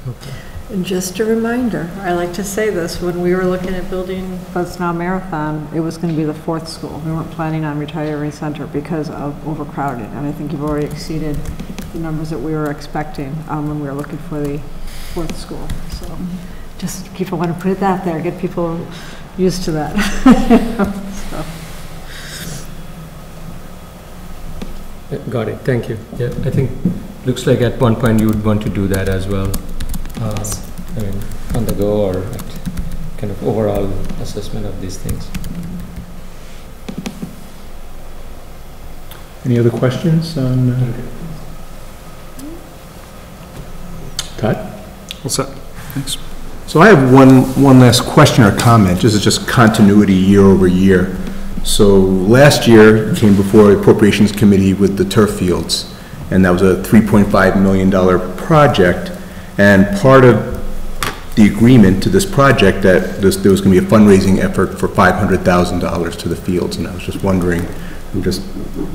Okay. And just a reminder, I like to say this, when we were looking at building Buzz Now Marathon, it was going to be the 4th school. We weren't planning on retiree center because of overcrowding, and I think you've already exceeded the numbers that we were expecting when we were looking for the 4th school. So just people want to put it out there, get people used to that. So. Got it, thank you. Yeah, I think, looks like at one point you would want to do that as well. I mean, on the go, or kind of overall assessment of these things. Any other questions on Todd? What's up? Thanks. So I have one last question or comment. This is just continuity year over year. So last year you came before Appropriations Committee with the turf fields, and that was a $3.5 million project. And part of the agreement to this project that there was going to be a fundraising effort for $500,000 to the fields, and I was just wondering, I'm just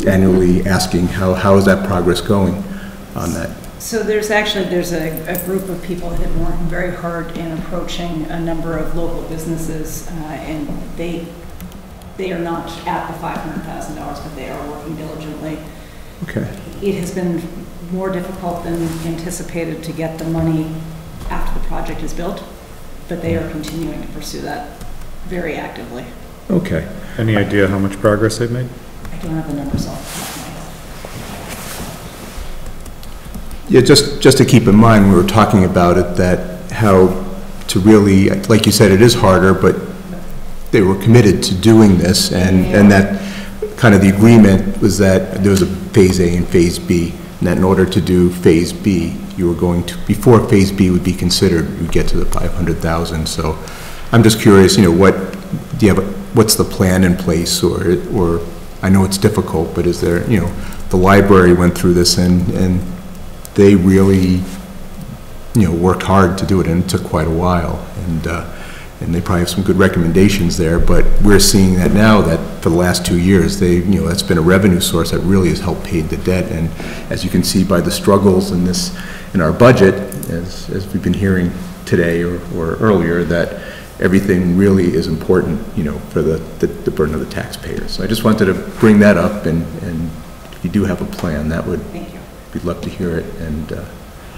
annually asking how is that progress going on that? So there's a group of people that have been working very hard in approaching a number of local businesses, and they are not at the $500,000, but they are working diligently. Okay. It has been more difficult than anticipated to get the money after the project is built, but they are continuing to pursue that very actively. Okay. Any idea how much progress they've made? I don't have the numbers off the top of my head. Yeah, just to keep in mind, we were talking about it, that how to really, like you said, it is harder, but they were committed to doing this, and that kind of the agreement was that there was a phase A and phase B, and that in order to do phase B, you were going to, before phase B would be considered, you'd get to the 500,000. So I'm just curious, you know, what's the plan in place, or I know it's difficult, but is there, you know, the library went through this, and they really, worked hard to do it, and it took quite a while. And they probably have some good recommendations there, but we're seeing that now, that for the last 2 years, that's been a revenue source that really has helped pay the debt. And as you can see by the struggles in our budget, as we've been hearing today or earlier, that everything really is important, for the burden of the taxpayers. So I just wanted to bring that up, and if you do have a plan, Thank you. we'd love to hear it. And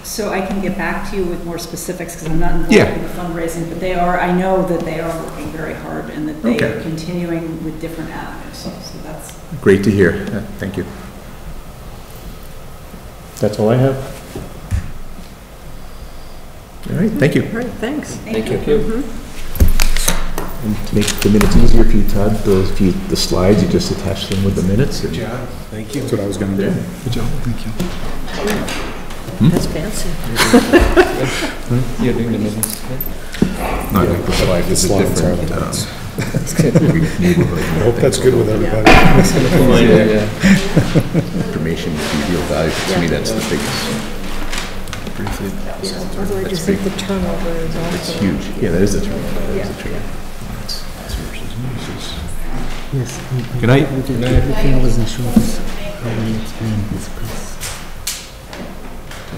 So I can get back to you with more specifics, because I'm not involved in the fundraising, but I know that they are working very hard, and that they are continuing with different avenues, so that's... Great to hear. Thank you. That's all I have. All right, thank you. All right, thanks. Thank you. And to make the minutes easier for you, Todd, the slides, you just attach them with the minutes. Good job. Thank you. That's what I was gonna do. Good job. Thank you. That's fancy. You're doing the minutes. Not like the slide, it's a slides are different the minutes. neighborhood. I hope that's good with everybody. Information would be real valuable. To me, that's the biggest. Briefly. Although I just think the turnover is also... It's huge. Yeah, that is the turnover. That is the turnover. Yes. Good night. Everything I wasn't sure is how we explain this piece.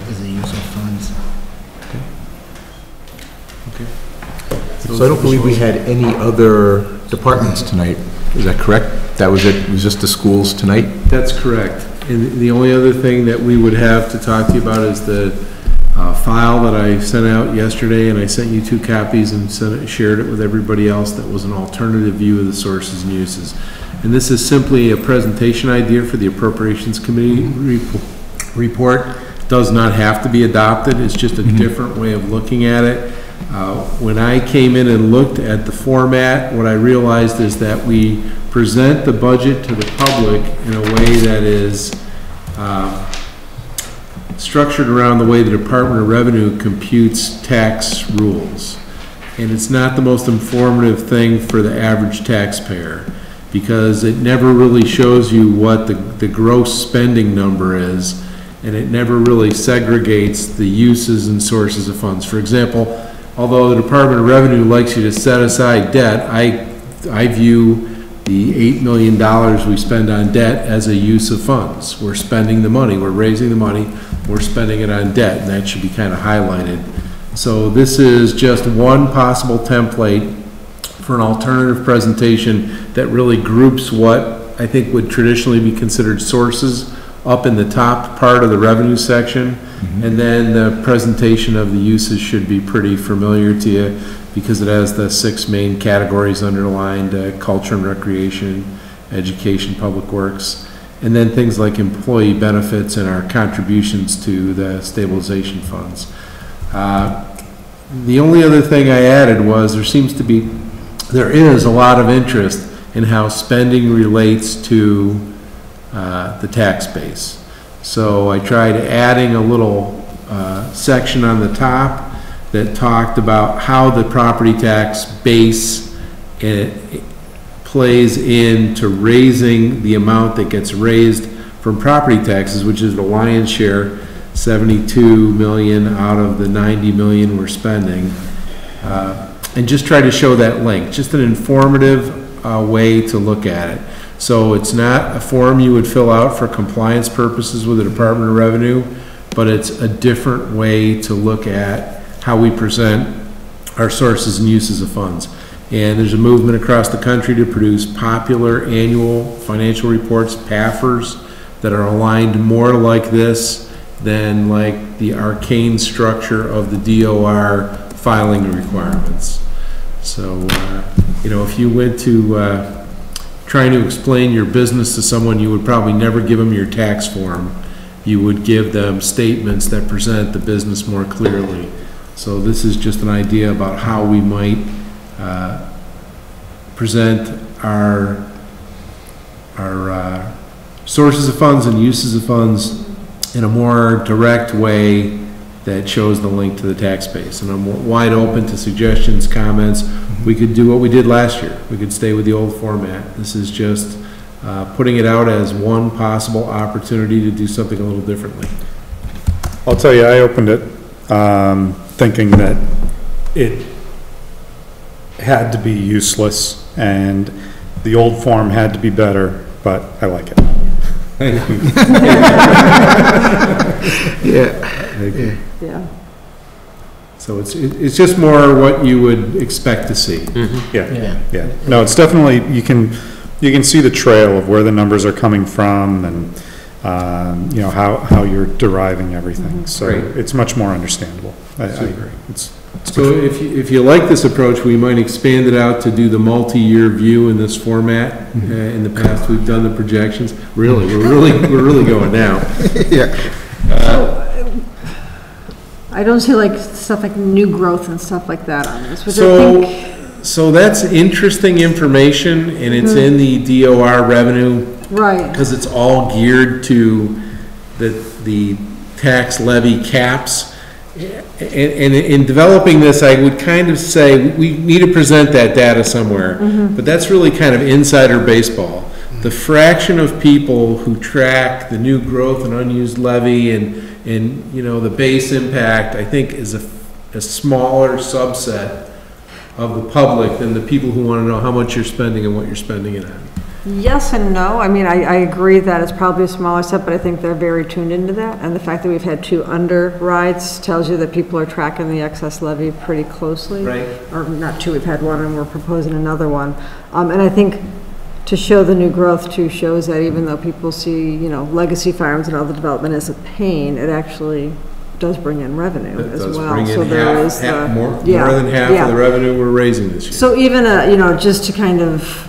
As a use of funds. So I don't believe we had any other departments tonight. Is that correct? That was it? It was just the schools tonight? That's correct. And the only other thing that we would have to talk to you about is the file that I sent out yesterday, and I sent you 2 copies and shared it with everybody else. That was an alternative view of the sources and uses. And this is simply a presentation idea for the Appropriations Committee report. Does not have to be adopted. It's just a different way of looking at it. When I came in and looked at the format, what I realized is that we present the budget to the public in a way that is structured around the way the Department of Revenue computes tax rules. And it's not the most informative thing for the average taxpayer, because it never really shows you what the gross spending number is, and it never really segregates the uses and sources of funds. For example, although the Department of Revenue likes you to set aside debt, I view the $8 million we spend on debt as a use of funds. We're spending the money, we're raising the money, we're spending it on debt, and that should be kind of highlighted. So this is just one possible template for an alternative presentation that really groups what I think would traditionally be considered sources up in the top part of the revenue section, and then the presentation of the uses should be pretty familiar to you, because it has the 6 main categories underlined: culture and recreation, education, public works, and then things like employee benefits and our contributions to the stabilization funds. The only other thing I added was there is a lot of interest in how spending relates to the tax base. So I tried adding a little section on the top that talked about how the property tax base plays into raising the amount that gets raised from property taxes, which is the lion's share, 72 million out of the 90 million we're spending, and just try to show that link, just an informative way to look at it. So it's not a form you would fill out for compliance purposes with the Department of Revenue, but it's a different way to look at how we present our sources and uses of funds. And there's a movement across the country to produce popular annual financial reports, PAFRs, that are aligned more like this than like the arcane structure of the DOR filing requirements. So, if you went to trying to explain your business to someone, you would probably never give them your tax form. You would give them statements that present the business more clearly. So this is just an idea about how we might present our sources of funds and uses of funds in a more direct way that shows the link to the tax base. And I'm wide open to suggestions, comments. We could do what we did last year. We could stay with the old format. This is just putting it out as one possible opportunity to do something a little differently. I'll tell you, I opened it, thinking that it had to be useless and the old form had to be better, but I like it. Thank you. Yeah. So it's just more what you would expect to see. Yeah. No, it's definitely, you can see the trail of where the numbers are coming from and, you know, how you're deriving everything. So Great. it's much more understandable. I agree. It's So if you like this approach, we might expand it out to do the multi-year view in this format. In the past, we've done the projections. Really, we're really going now. I don't see like stuff like new growth and stuff like that on this, which I think. So that's interesting information, and it's in the DOR revenue. Right. Because it's all geared to the tax levy caps. And in developing this, I would kind of say we need to present that data somewhere, but that's really kind of insider baseball. The fraction of people who track the new growth and unused levy and you know, the base impact, I think is a smaller subset of the public than the people who want to know how much you're spending and what you're spending it on. Yes and no. I mean, I agree that it's probably a smaller set, but I think they're very tuned into that. And the fact that we've had 2 underrides tells you that people are tracking the excess levy pretty closely. Right. Or not 2, we've had 1 and we're proposing another one. And I think to show the new growth too shows that even though people see, you know, legacy farms and all the development as a pain, it actually does bring in revenue It as does well. bring in So there is more than half of the revenue we're raising this year. So even, you know, just to kind of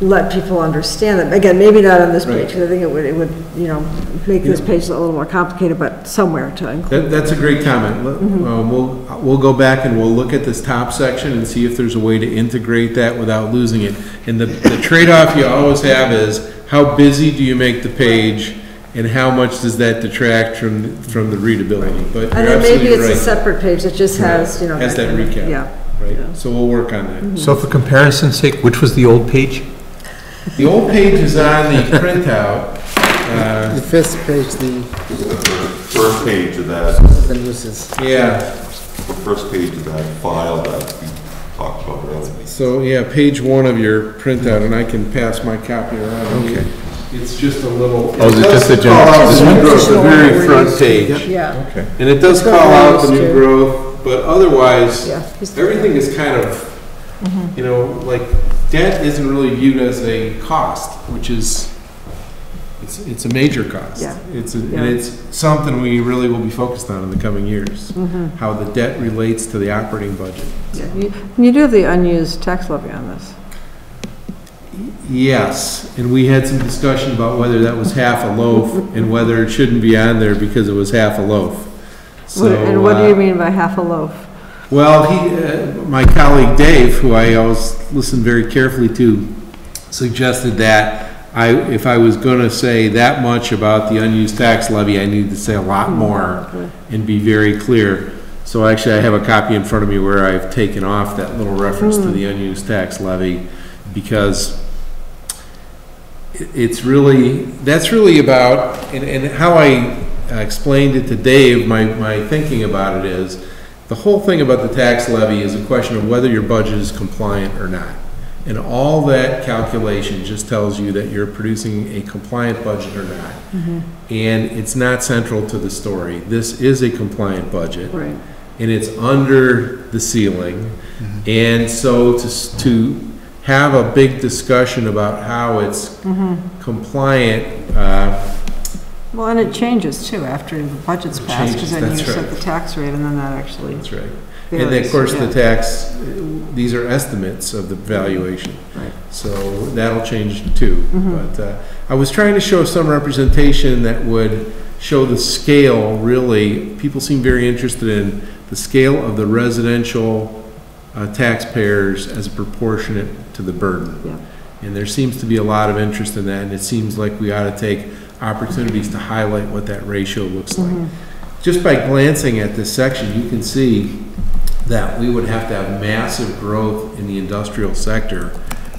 let people understand that, again, maybe not on this page, because I think it would, you know, make this page a little more complicated, but somewhere to include. That's a great comment. We'll go back and we'll look at this top section and see if there's a way to integrate that without losing it. And the trade-off you always have is how busy do you make the page and how much does that detract from the readability? But And then maybe it's a separate page that just has, you know. Has that recap. Yeah. Right, so we'll work on that. So for comparison's sake, which was the old page? The old page is on the printout. The first page, the First page of that, uses. Yeah, the first page of that file that we talked about earlier. so yeah, page 1 of your printout, and I can pass my copy around. Okay. It's just a little. Oh, is it just the does call out the new growth, the very front page. Yeah. Okay. And it does call out the new growth, but otherwise, Yeah. everything is kind of, you know, like, debt isn't really viewed as a cost, which is, it's a major cost. Yeah. And it's something we really will be focused on in the coming years, how the debt relates to the operating budget. Yeah. You do have the unused tax levy on this. Yes, and we had some discussion about whether that was half a loaf and whether it shouldn't be on there because it was half a loaf. So, And what do you mean by half a loaf? well, my colleague Dave, who I always listen very carefully to, suggested that if I was going to say that much about the unused tax levy, I needed to say a lot more and be very clear. So actually, I have a copy in front of me where I've taken off that little reference to the unused tax levy, because that's really about, and how I explained it to Dave, my thinking about it is, the whole thing about the tax levy is a question of whether your budget is compliant or not. And all that calculation just tells you that you're producing a compliant budget or not. And it's not central to the story. This is a compliant budget. Right. And it's under the ceiling. And so to have a big discussion about how it's compliant. Well, and it changes too after the budget's passed, because then you That's set right. the tax rate and then that actually. That's right. And then, of course, the tax, these are estimates of the valuation. Right. So that'll change too. But I was trying to show some representation that would show the scale, really. People seem very interested in the scale of the residential taxpayers as a proportionate to the burden. Yeah. And there seems to be a lot of interest in that, and it seems like we ought to take opportunities to highlight what that ratio looks like. Just by glancing at this section, you can see that we would have to have massive growth in the industrial sector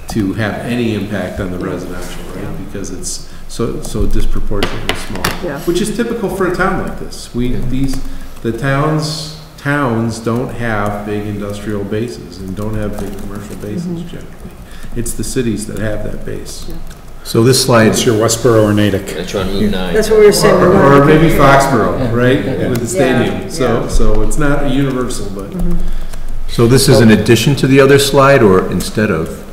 to have any impact on the residential, right? because it's so disproportionately small. Yeah. Which is typical for a town like this. The towns don't have big industrial bases and don't have big commercial bases generally. It's the cities that have that base. Yeah. So this slide, It's your Westboro or Natick. That's on Route 9. That's what we were saying. Or maybe Foxborough, right, Yeah. with the stadium. Yeah. So it's not a universal, but. so this is in addition to the other slide or instead of?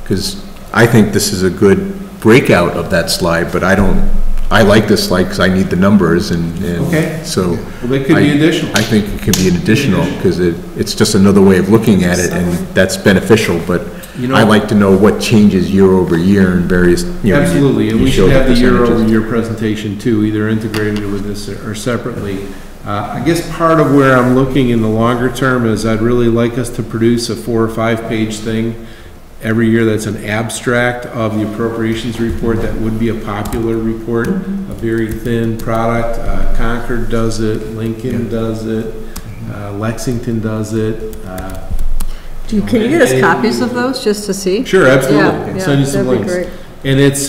Because I think this is a good breakout of that slide, but I like this slide because I need the numbers and Okay. so. Well, they could be additional. I think it can be an additional because it's just another way of looking at it and that's beneficial, but You know- I like to know what changes year over year in various, you know. Absolutely, and you we show should have the percentages. year-over-year presentation too, either integrated with this or separately. I guess part of where I'm looking in the longer term is I'd really like us to produce a 4 or 5 page thing every year that's an abstract of the appropriations report. That would be a popular report, a very thin product. Concord does it, Lincoln does it, Lexington does it. Can you get us copies of those just to see? Sure, absolutely. Yeah, I'll send you some that'd be links. great. And it's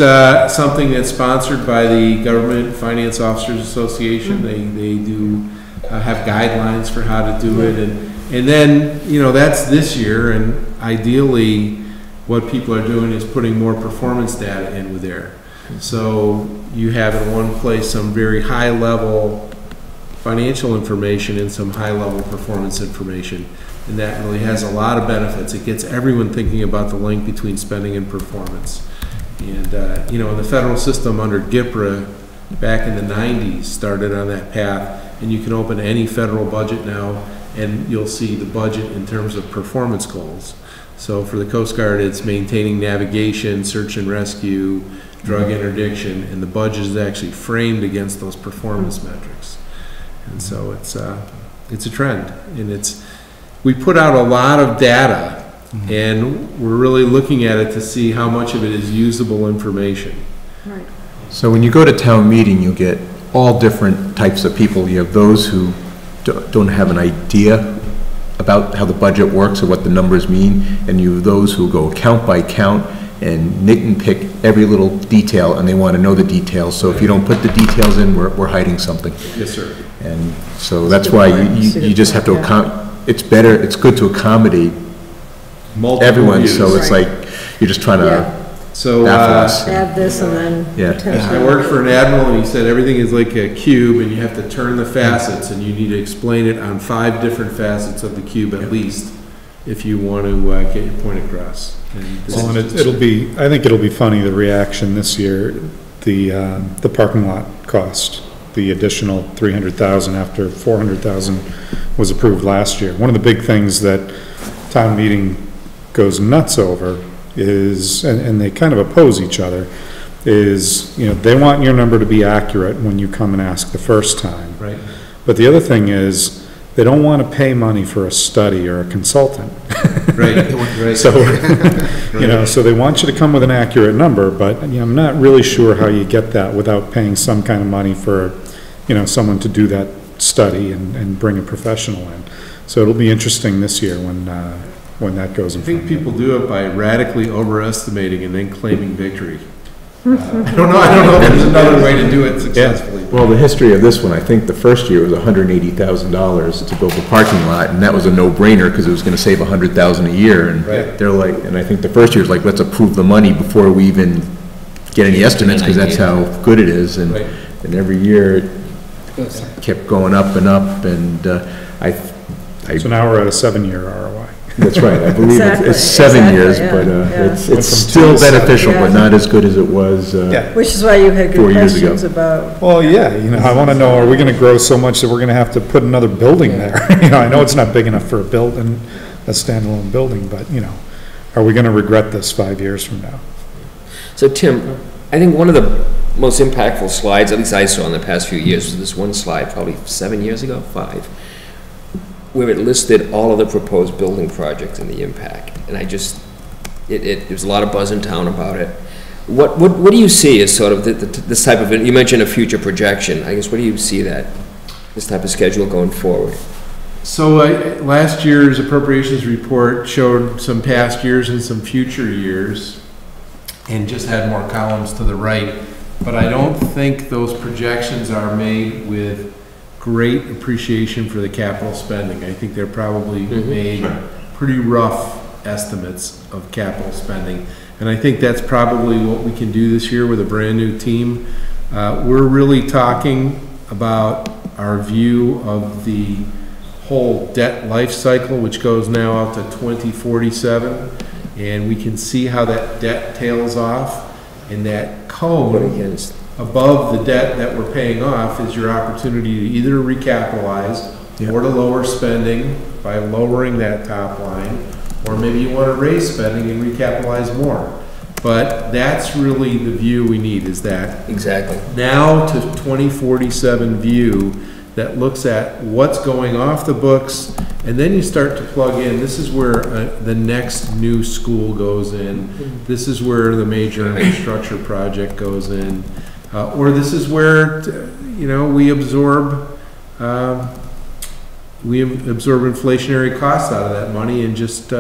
something that's sponsored by the Government Finance Officers Association. They do have guidelines for how to do it. And then, you know, that's this year, and ideally, what people are doing is putting more performance data in with there. So you have in one place some very high-level financial information and some high-level performance information. And that really has a lot of benefits. It gets everyone thinking about the link between spending and performance. And, you know, in the federal system under GIPRA, back in the 90s, started on that path. And you can open any federal budget now, and you'll see the budget in terms of performance goals. So for the Coast Guard, it's maintaining navigation, search and rescue, drug interdiction, and the budget is actually framed against those performance metrics. And so it's a trend, and we put out a lot of data, and we're really looking at it to see how much of it is usable information. Right. So when you go to town meeting, you get all different types of people. You have those who don't have an idea about how the budget works or what the numbers mean, and you have those who go count by count and nit and pick every little detail, and they want to know the details. So if you don't put the details in, we're hiding something. Yes, sir. And so that's why you just have to it's good to accommodate Multiple everyone, views. so it's like, you're just trying to So, baffle us. Add this and then Yeah. potentially. I worked for an admiral, and he said everything is like a cube, and you have to turn the facets, and you need to explain it on 5 different facets of the cube at least, if you want to get your point across. Well, and I think it'll be funny, the reaction this year, the parking lot cost, the additional 300,000 after 400,000 was approved last year. One of the big things that town meeting goes nuts over is, and they kind of oppose each other, is, you know, they want your number to be accurate when you come and ask the first time. Right. But the other thing is, they don't want to pay money for a study or a consultant. Right, right. So, you know, so they want you to come with an accurate number, but, you know, I'm not really sure how you get that without paying some kind of money for, you know, someone to do that study and bring a professional in. So it'll be interesting this year when that goes in. I think people do it by radically overestimating and then claiming victory. I don't know if there's another way to do it successfully. Well, the history of this one, I think the first year was $180,000 to build the parking lot, and that was a no-brainer because it was going to save $100,000 a year. And Right. they're like, and I think the first year was like, let's approve the money before we even get any estimates, because that's how good it is. And Right. and every year it kept going up and up, and So now we're at a 7-year ROI. that's right. I believe it's 7 years, Exactly, but yeah. it's Went from still 2 to 7. beneficial, but Yeah. not as good as it was. Which is why you had 4 good years ago. questions about. Well, yeah, you know, I want to know, are we going to grow so much that we're going to have to put another building there? You know, I know it's not big enough for a standalone building, but, you know, are we going to regret this 5 years from now? So Tim, I think one of the most impactful slides, at least I saw in the past few years, was this one slide, probably 7 years ago, 5, where it listed all of the proposed building projects and the impact. And I just, there's a lot of buzz in town about it. What do you see as sort of this type of, you mentioned a future projection, I guess, what do you see this type of schedule going forward? So last year's appropriations report showed some past years and some future years. and just had more columns to the right. But I don't think those projections are made with great appreciation for the capital spending. I think they're probably made pretty rough estimates of capital spending. And I think that's probably what we can do this year with a brand-new team. We're really talking about our view of the whole debt life cycle, which goes now out to 2047, and we can see how that debt tails off, and that cone above the debt that we're paying off is your opportunity to either recapitalize or to lower spending by lowering that top line, or maybe you want to raise spending and recapitalize more. But that's really the view we need, is that Exactly. now to 2047 view that looks at what's going off the books, and then you start to plug in, this is where the next new school goes in, this is where the major infrastructure project goes in, or this is where, you know, we absorb inflationary costs out of that money and just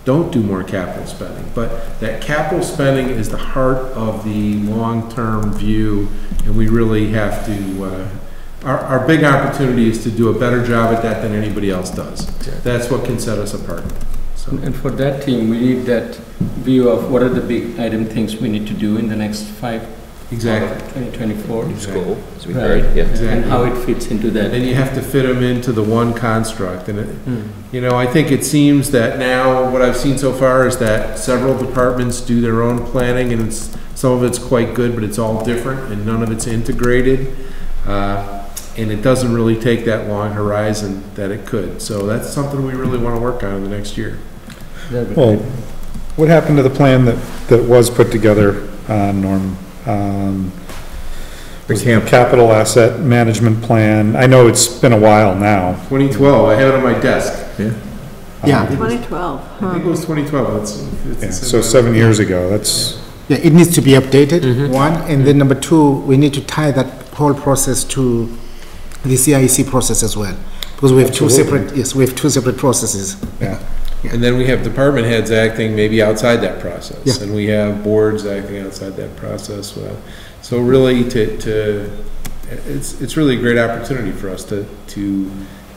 don't do more capital spending. But that capital spending is the heart of the long-term view, and we really have to, our big opportunity is to do a better job at that than anybody else does. Exactly. That's what can set us apart. So. And for that team, we need that view of what are the big item things we need to do in the next 5, Exactly. 2024. School, as we Right. heard, yeah. Exactly. And how it fits into that. And then you have to fit them into the one construct. And, you know, I think it seems that now, what I've seen so far is that several departments do their own planning, and some of it's quite good, but it's all different, and none of it's integrated. And it doesn't really take that long horizon that it could. So that's something we really want to work on in the next year. Well, what happened to the plan that was put together, Norm? The capital asset management plan. I know it's been a while now. 2012, I have it on my desk. Yeah, 2012. I think it was 2012. Yeah, so 7 years ago, that's, yeah, it needs to be updated, one, and then number two, we need to tie that whole process to the CIEC process as well, because we have two separate, we have two separate processes. yeah. And then we have department heads acting maybe outside that process. Yeah. And we have boards acting outside that process. So really it's really a great opportunity for us to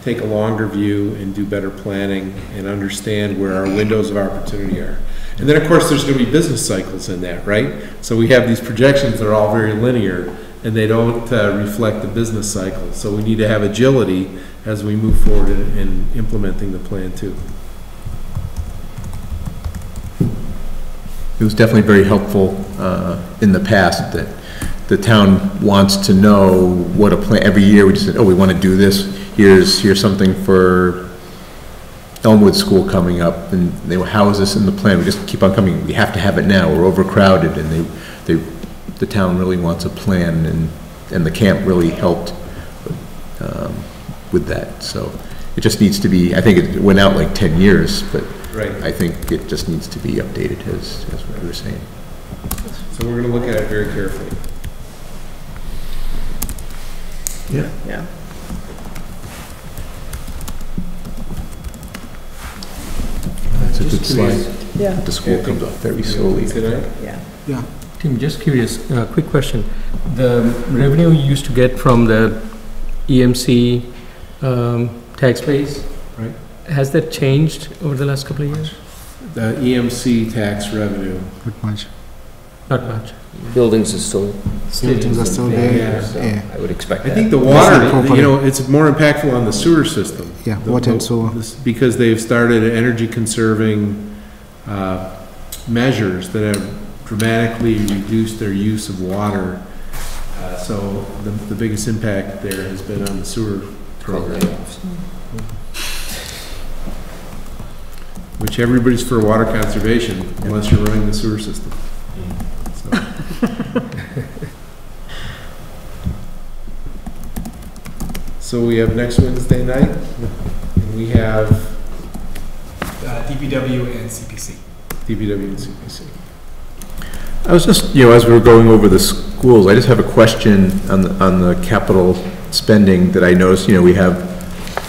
take a longer view and do better planning and understand where our windows of opportunity are. And then, of course, there's going to be business cycles in that, right? So we have these projections that are all very linear, and they don't reflect the business cycle. So we need to have agility as we move forward in implementing the plan, too. It was definitely very helpful in the past that the town wants to know what a plan, every year we just said, oh, we want to do this, here's something for Elmwood School coming up, and they were, how is this in the plan? We just keep on coming, we have to have it now, we're overcrowded, and the town really wants a plan, and the camp really helped with that. So it just needs to be, I think it went out like 10 years, but Right. I think it just needs to be updated, as what we were saying. So we're going to look at it very carefully. Yeah. Yeah. That's a good Just curious. slide. Yeah. The school comes off very slowly. Today? Yeah. Tim, just curious, quick question. The revenue you used to get from the EMC tax base, Right. has that changed over the last couple of years? The EMC tax revenue. Not much. Not much. Buildings are still, Buildings are still there, Yeah. so yeah, I would expect I that. think the water, you know, it's more impactful on the sewer system. yeah, water and sewer. Because they've started energy conserving measures that have dramatically reduced their use of water. So the biggest impact there has been on the sewer program, which everybody's for water conservation unless you're running the sewer system. So. So we have next Wednesday night, and we have DPW and CPC. DPW and CPC. I was just, you know, as we were going over the schools, I just have a question on the capital spending that I noticed. You know, we have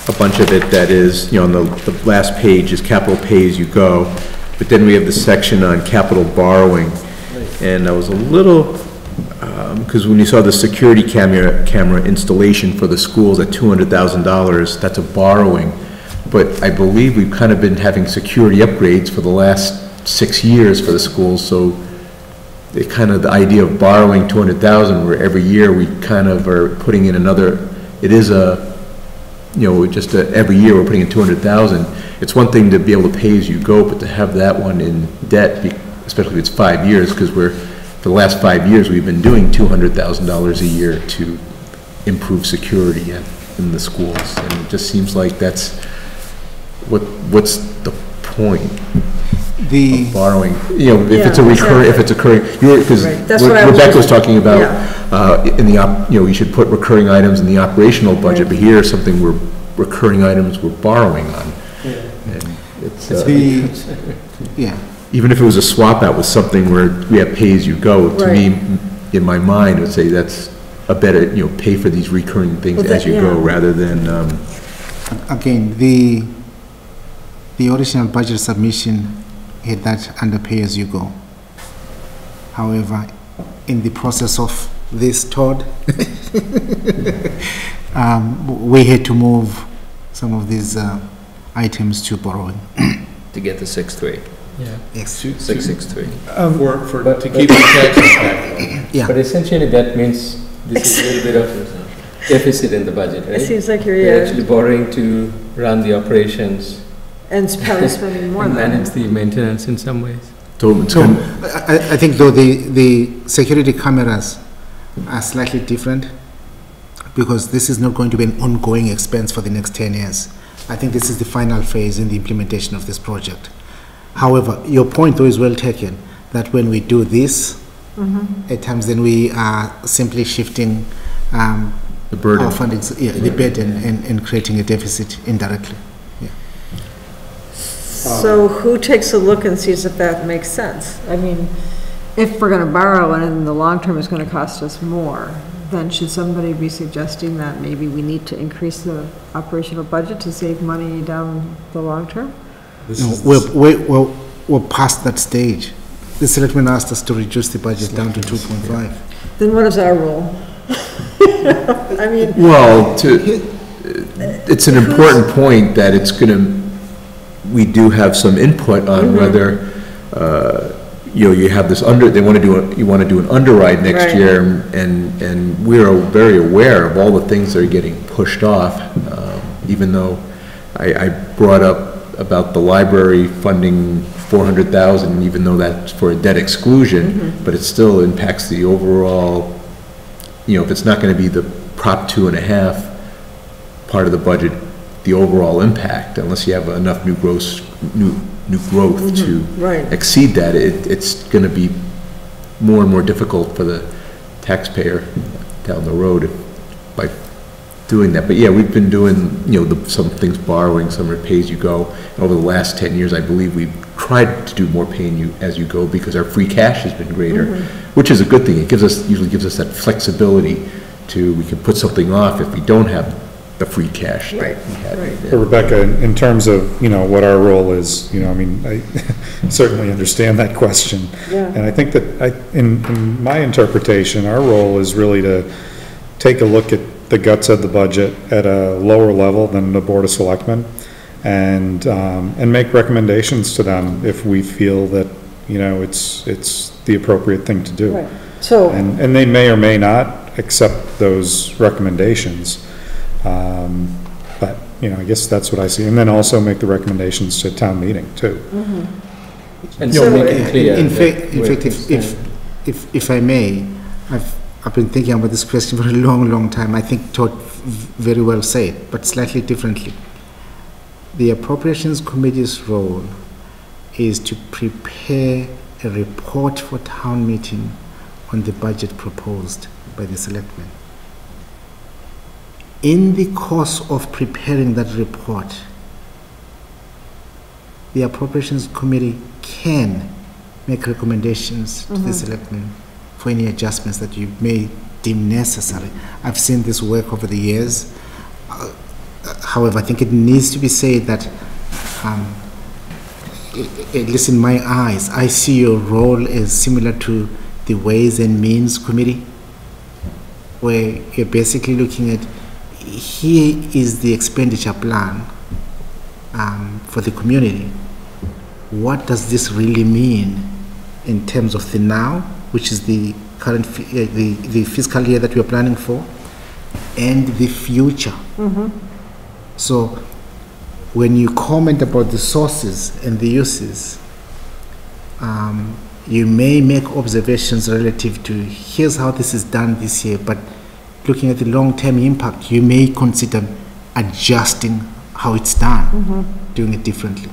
a bunch of it that is, you know, on the last page is capital pay as you go, but then we have the section on capital borrowing. and I was a little, because when you saw the security camera installation for the schools at $200,000, that's a borrowing. But I believe we've kind of been having security upgrades for the last 6 years for the schools, so it kind of, the idea of borrowing 200,000, where every year we kind of are putting in another, it is a, you know, just every year we're putting in 200,000. It's one thing to be able to pay as you go, but to have that one in debt, especially if it's 5 years, because for the last 5 years, we've been doing $200,000 a year to improve security in the schools. And it just seems like that's, what's the point? Of borrowing, you know, if it's a recurring, if it's occurring, because Rebecca was talking about, you know, you should put recurring items in the operational budget, but here, something we're, recurring items we're borrowing on. And it's, even if it was a swap out with something where we have pay as you go, to me, in my mind, I would say that's a better, you know, pay for these recurring things as you go, rather than, again, the original budget submission had that under pay as you go. However, in the process of this, Todd, we had to move some of these items to borrowing. To get the 6.3. Yeah. Yes. 663. To keep the tax impact. Yeah. But essentially that means this is a little bit of deficit in the budget, right? It seems like You're actually borrowing to run the operations. and probably spending more than Manage the maintenance in some ways. So I think though the security cameras are slightly different, because this is not going to be an ongoing expense for the next 10 years. I think this is the final phase in the implementation of this project. However, your point though is well taken, that when we do this, at times then we are simply shifting the burden. our funding, the burden, and creating a deficit indirectly. So who takes a look and sees if that makes sense? I mean, if we're gonna borrow and in the long term it's gonna cost us more, then should somebody be suggesting that maybe we need to increase the operational budget to save money down the long term? No, we're past that stage. The selectmen asked us to reduce the budget down to 2.5. Then what is our role? I mean. Well, it's an important point that it's gonna, we do have some input on whether, you know, you have this they want to do you want to do an underride next year, and we're very aware of all the things that are getting pushed off, even though I brought up about the library funding 400,000, even though that's for a debt exclusion, but it still impacts the overall, you know, if it's not going to be the Prop 2.5 part of the budget, the overall impact, unless you have enough new growth to exceed that, it's going to be more and more difficult for the taxpayer down the road by doing that. But yeah, we've been doing, you know, some things borrowing, some are pay as you go. And over the last 10 years, I believe we've tried to do more pay as you go, because our free cash has been greater, which is a good thing. It usually gives us that flexibility we can put something off if we don't have the free cash that we had. But Rebecca, in terms of, you know, what our role is, you know, I mean, I certainly understand that question. And I think that in my interpretation, our role is really to take a look at the guts of the budget at a lower level than the Board of Selectmen, and make recommendations to them if we feel that, you know, it's the appropriate thing to do. So, and they may or may not accept those recommendations. But, you know, I guess that's what I see. And then also make the recommendations to town meeting too. And so make it clear. In fact, if I may, I've been thinking about this question for a long time. I think Todd very well said, but slightly differently. The Appropriations Committee's role is to prepare a report for town meeting on the budget proposed by the selectmen. In the course of preparing that report, the Appropriations Committee can make recommendations to the selectmen for any adjustments that you may deem necessary. I've seen this work over the years. However, I think it needs to be said that, at least in my eyes, I see your role as similar to the Ways and Means Committee, where you're basically looking at, here is the expenditure plan for the community. What does this really mean in terms of the now, which is the current, the fiscal year that we're planning for, and the future? So when you comment about the sources and the uses, you may make observations relative to, here's how this is done this year, but looking at the long-term impact, you may consider adjusting how it's done, doing it differently.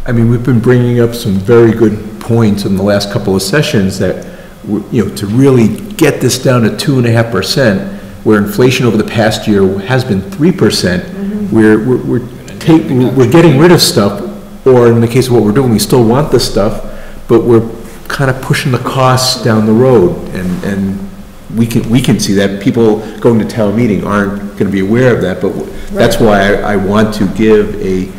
I mean, we've been bringing up some very good points in the last couple of sessions that, you know, to really get this down to 2.5%, where inflation over the past year has been 3%, we're getting rid of stuff, or in the case of what we're doing, we still want the stuff, but we're kind of pushing the costs down the road, and we can see that. People going to town meeting aren't going to be aware of that, but that's why I want to give a,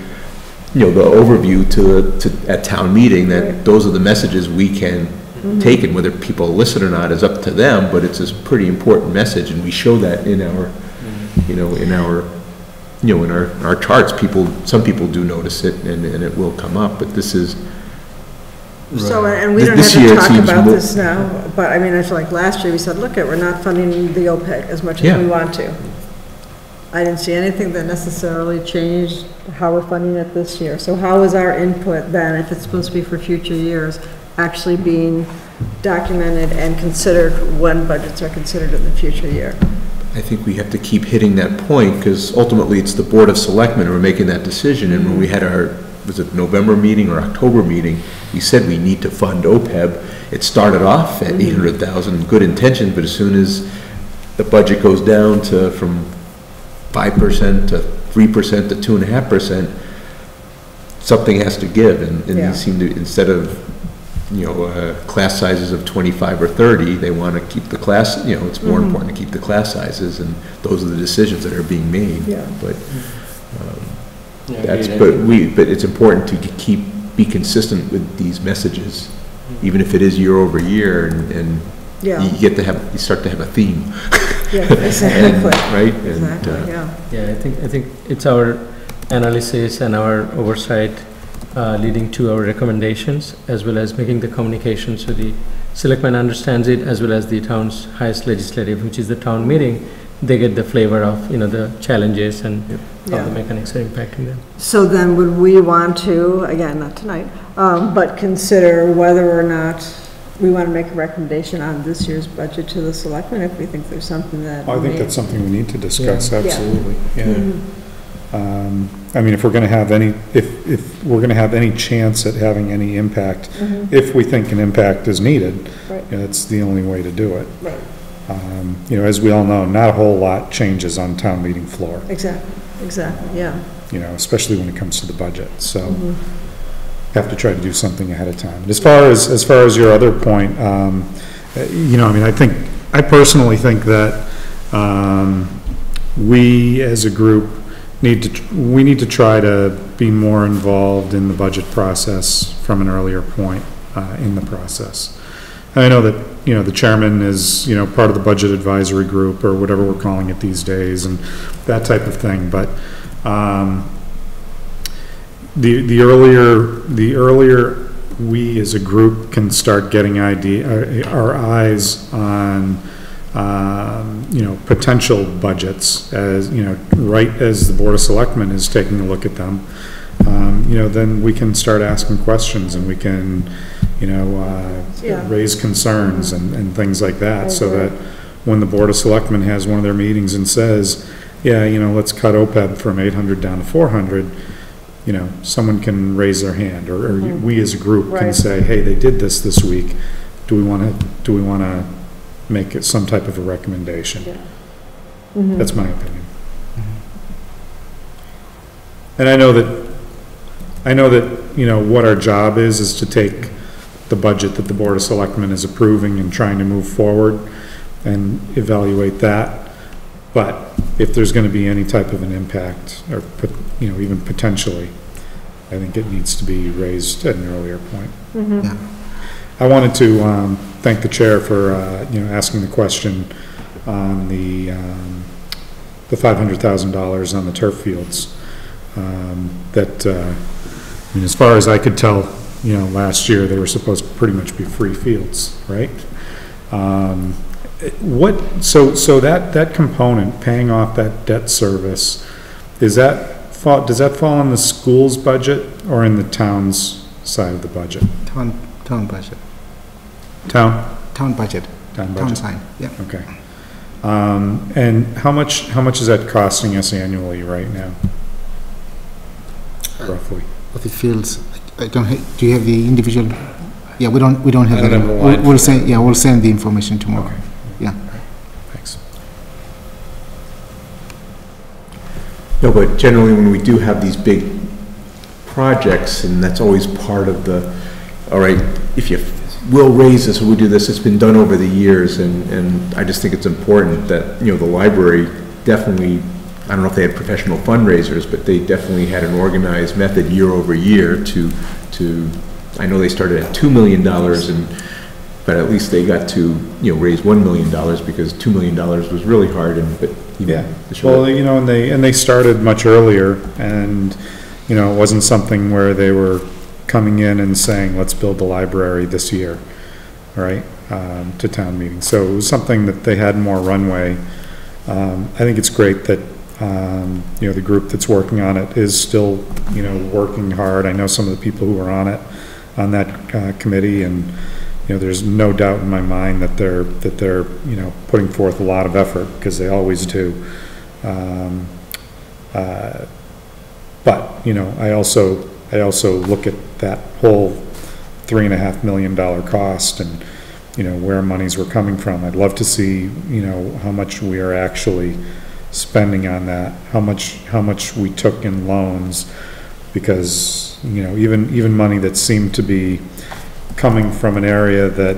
you know, the overview to at town meeting, that those are the messages we can take, and whether people listen or not is up to them, but it's a pretty important message, and we show that in our, you know, in our charts. Some people do notice it, and it will come up, but this is. So, and we don't have to talk about this now, but I mean, I feel like last year we said, look, we're not funding the OPEC as much as we want to. I didn't see anything that necessarily changed how we're funding it this year. So how is our input then, if it's supposed to be for future years, actually being documented and considered when budgets are considered in the future year? I think we have to keep hitting that point, because ultimately it's the Board of Selectmen who are making that decision, and when we had our, was it November meeting or October meeting, we said we need to fund OPEB. It started off at 800,000, good intention, but as soon as the budget goes down to from 5% to 3% to 2.5%, something has to give, and they seem to, instead of, you know, class sizes of 25 or 30, they want to keep the class, you know, it's more important to keep the class sizes, and those are the decisions that are being made. But but it's important to be consistent with these messages, even if it is year over year, and you start to have a theme. Exactly. Right? Exactly, I think it's our analysis and our oversight leading to our recommendations, as well as making the communication so the selectman understands it, as well as the town's highest legislative, which is the town meeting. They get the flavor of, you know, the challenges and how the mechanics are impacting them. So then would we want to, again, not tonight, but consider whether or not we want to make a recommendation on this year's budget to the selectmen if we think there's something that I think that's something we need to discuss, absolutely. I mean, if we're going to have any, if we're going to have any chance at having any impact, if we think an impact is needed, that's the only way to do it. You know, as we all know, not a whole lot changes on town meeting floor. Exactly, You know, especially when it comes to the budget, so have to try to do something ahead of time. As far as your other point, you know, I mean, I personally think that we as a group need to try to be more involved in the budget process from an earlier point in the process. I know that, you know, the chairman is, you know, part of the budget advisory group or whatever we're calling it these days, and that type of thing, but the earlier we as a group can start getting our eyes on you know, potential budgets, as you know, right as the Board of Selectmen is taking a look at them, you know, then we can start asking questions, and we can, you know, raise concerns and things like that, so that when the Board of Selectmen has one of their meetings and says, yeah, you know, let's cut OPEB from 800 down to 400, you know, someone can raise their hand, or we as a group can say, hey, they did this week. Do we want to make it some type of a recommendation? That's my opinion. And I know that, you know, what our job is to take the budget that the Board of Selectmen is approving and trying to move forward and evaluate that. But if there's going to be any type of an impact, or, you know, even potentially, I think it needs to be raised at an earlier point. I wanted to thank the chair for, asking the question on the $500,000 on the turf fields. As far as I could tell, last year, they were supposed to pretty much be free fields, right? So that component, paying off that debt service, does that fall on the school's budget or in the town's side of the budget? Town budget. Town Budget. Town side, yeah. Okay. And how much is that costing us annually right now? Roughly. Of the fields, do you have the individual? Yeah, we don't have I don't that. have the line. We'll send the information tomorrow. Okay. Yeah. Thanks. No, but generally, when we do have these big projects, and that's always part of the, all right, if you will raise this, or we do this, it's been done over the years, and I just think it's important that, the library definitely, I don't know if they had professional fundraisers, but they definitely had an organized method year over year to I know they started at $2 million, but at least they got to, raise $1 million, because $2 million was really hard, Well, and they started much earlier, and, it wasn't something where they were coming in and saying, let's build the library this year, right, to town meeting. So it was something that they had more runway. I think it's great that, the group that's working on it is still, working hard. I know some of the people who are on that committee, and, there's no doubt in my mind that they're putting forth a lot of effort, because they always do. But, I also look at that whole $3.5 million cost, and, where monies were coming from. I'd love to see, how much we are actually spending on that, how much we took in loans, because, even money that seemed to be coming from an area that,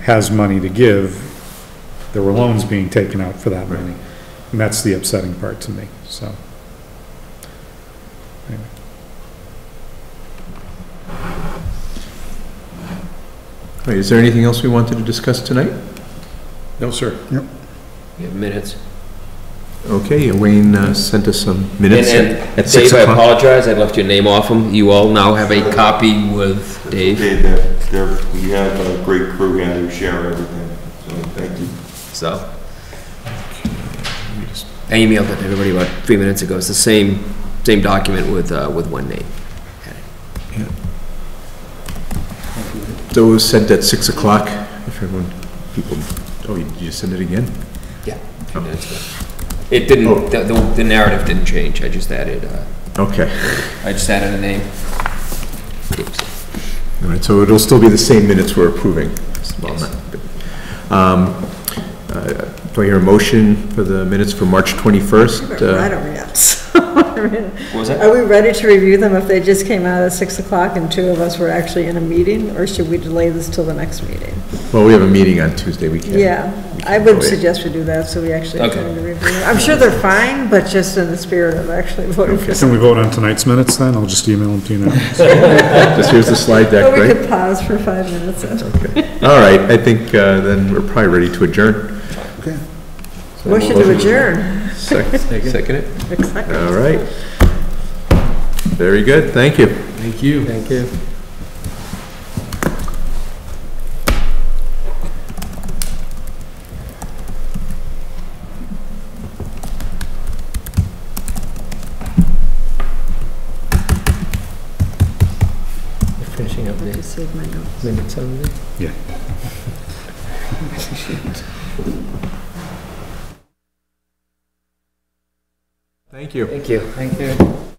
has money to give, there were loans being taken out for that money. And that's the upsetting part to me, so. Anyway. All right, is there anything else we wanted to discuss tonight? No, sir. Yep. We have minutes. Okay, Wayne sent us some minutes at 6 Dave, I o'clock. apologize, I left your name off them. You all now have a copy with Dave. We have a great crew here who share everything, so thank you. So. I emailed it to everybody about 3 minutes ago. It's the same document with one name. So it was sent at 6 o'clock, if you send it again? Yeah, a few minutes ago. It didn't, the narrative didn't change. I just added, Okay. a name. All right, so it'll still be the same minutes we're approving. Well, Yes. Do I hear a motion for the minutes for March 21st? I don't yet. What was that? Are we ready to review them if they just came out at 6 o'clock and two of us were actually in a meeting, or should we delay this till the next meeting? Well, we have a meeting on Tuesday, we can. Yeah, I would suggest we do that, so we actually have Okay. time to review them. I'm sure they're fine, but just in the spirit of actually voting for Can we vote on tonight's minutes then? I'll just email them to you now. Just here's the slide deck, Or we right? could pause for 5 minutes. Okay. All right, I think then we're probably ready to adjourn. Okay. Motion to adjourn. Second it? Second. All right. Very good, thank you. Thank you. Thank you. Finishing up the Save my notes. minutes on this. Yeah. Thank you. Thank you. Thank you.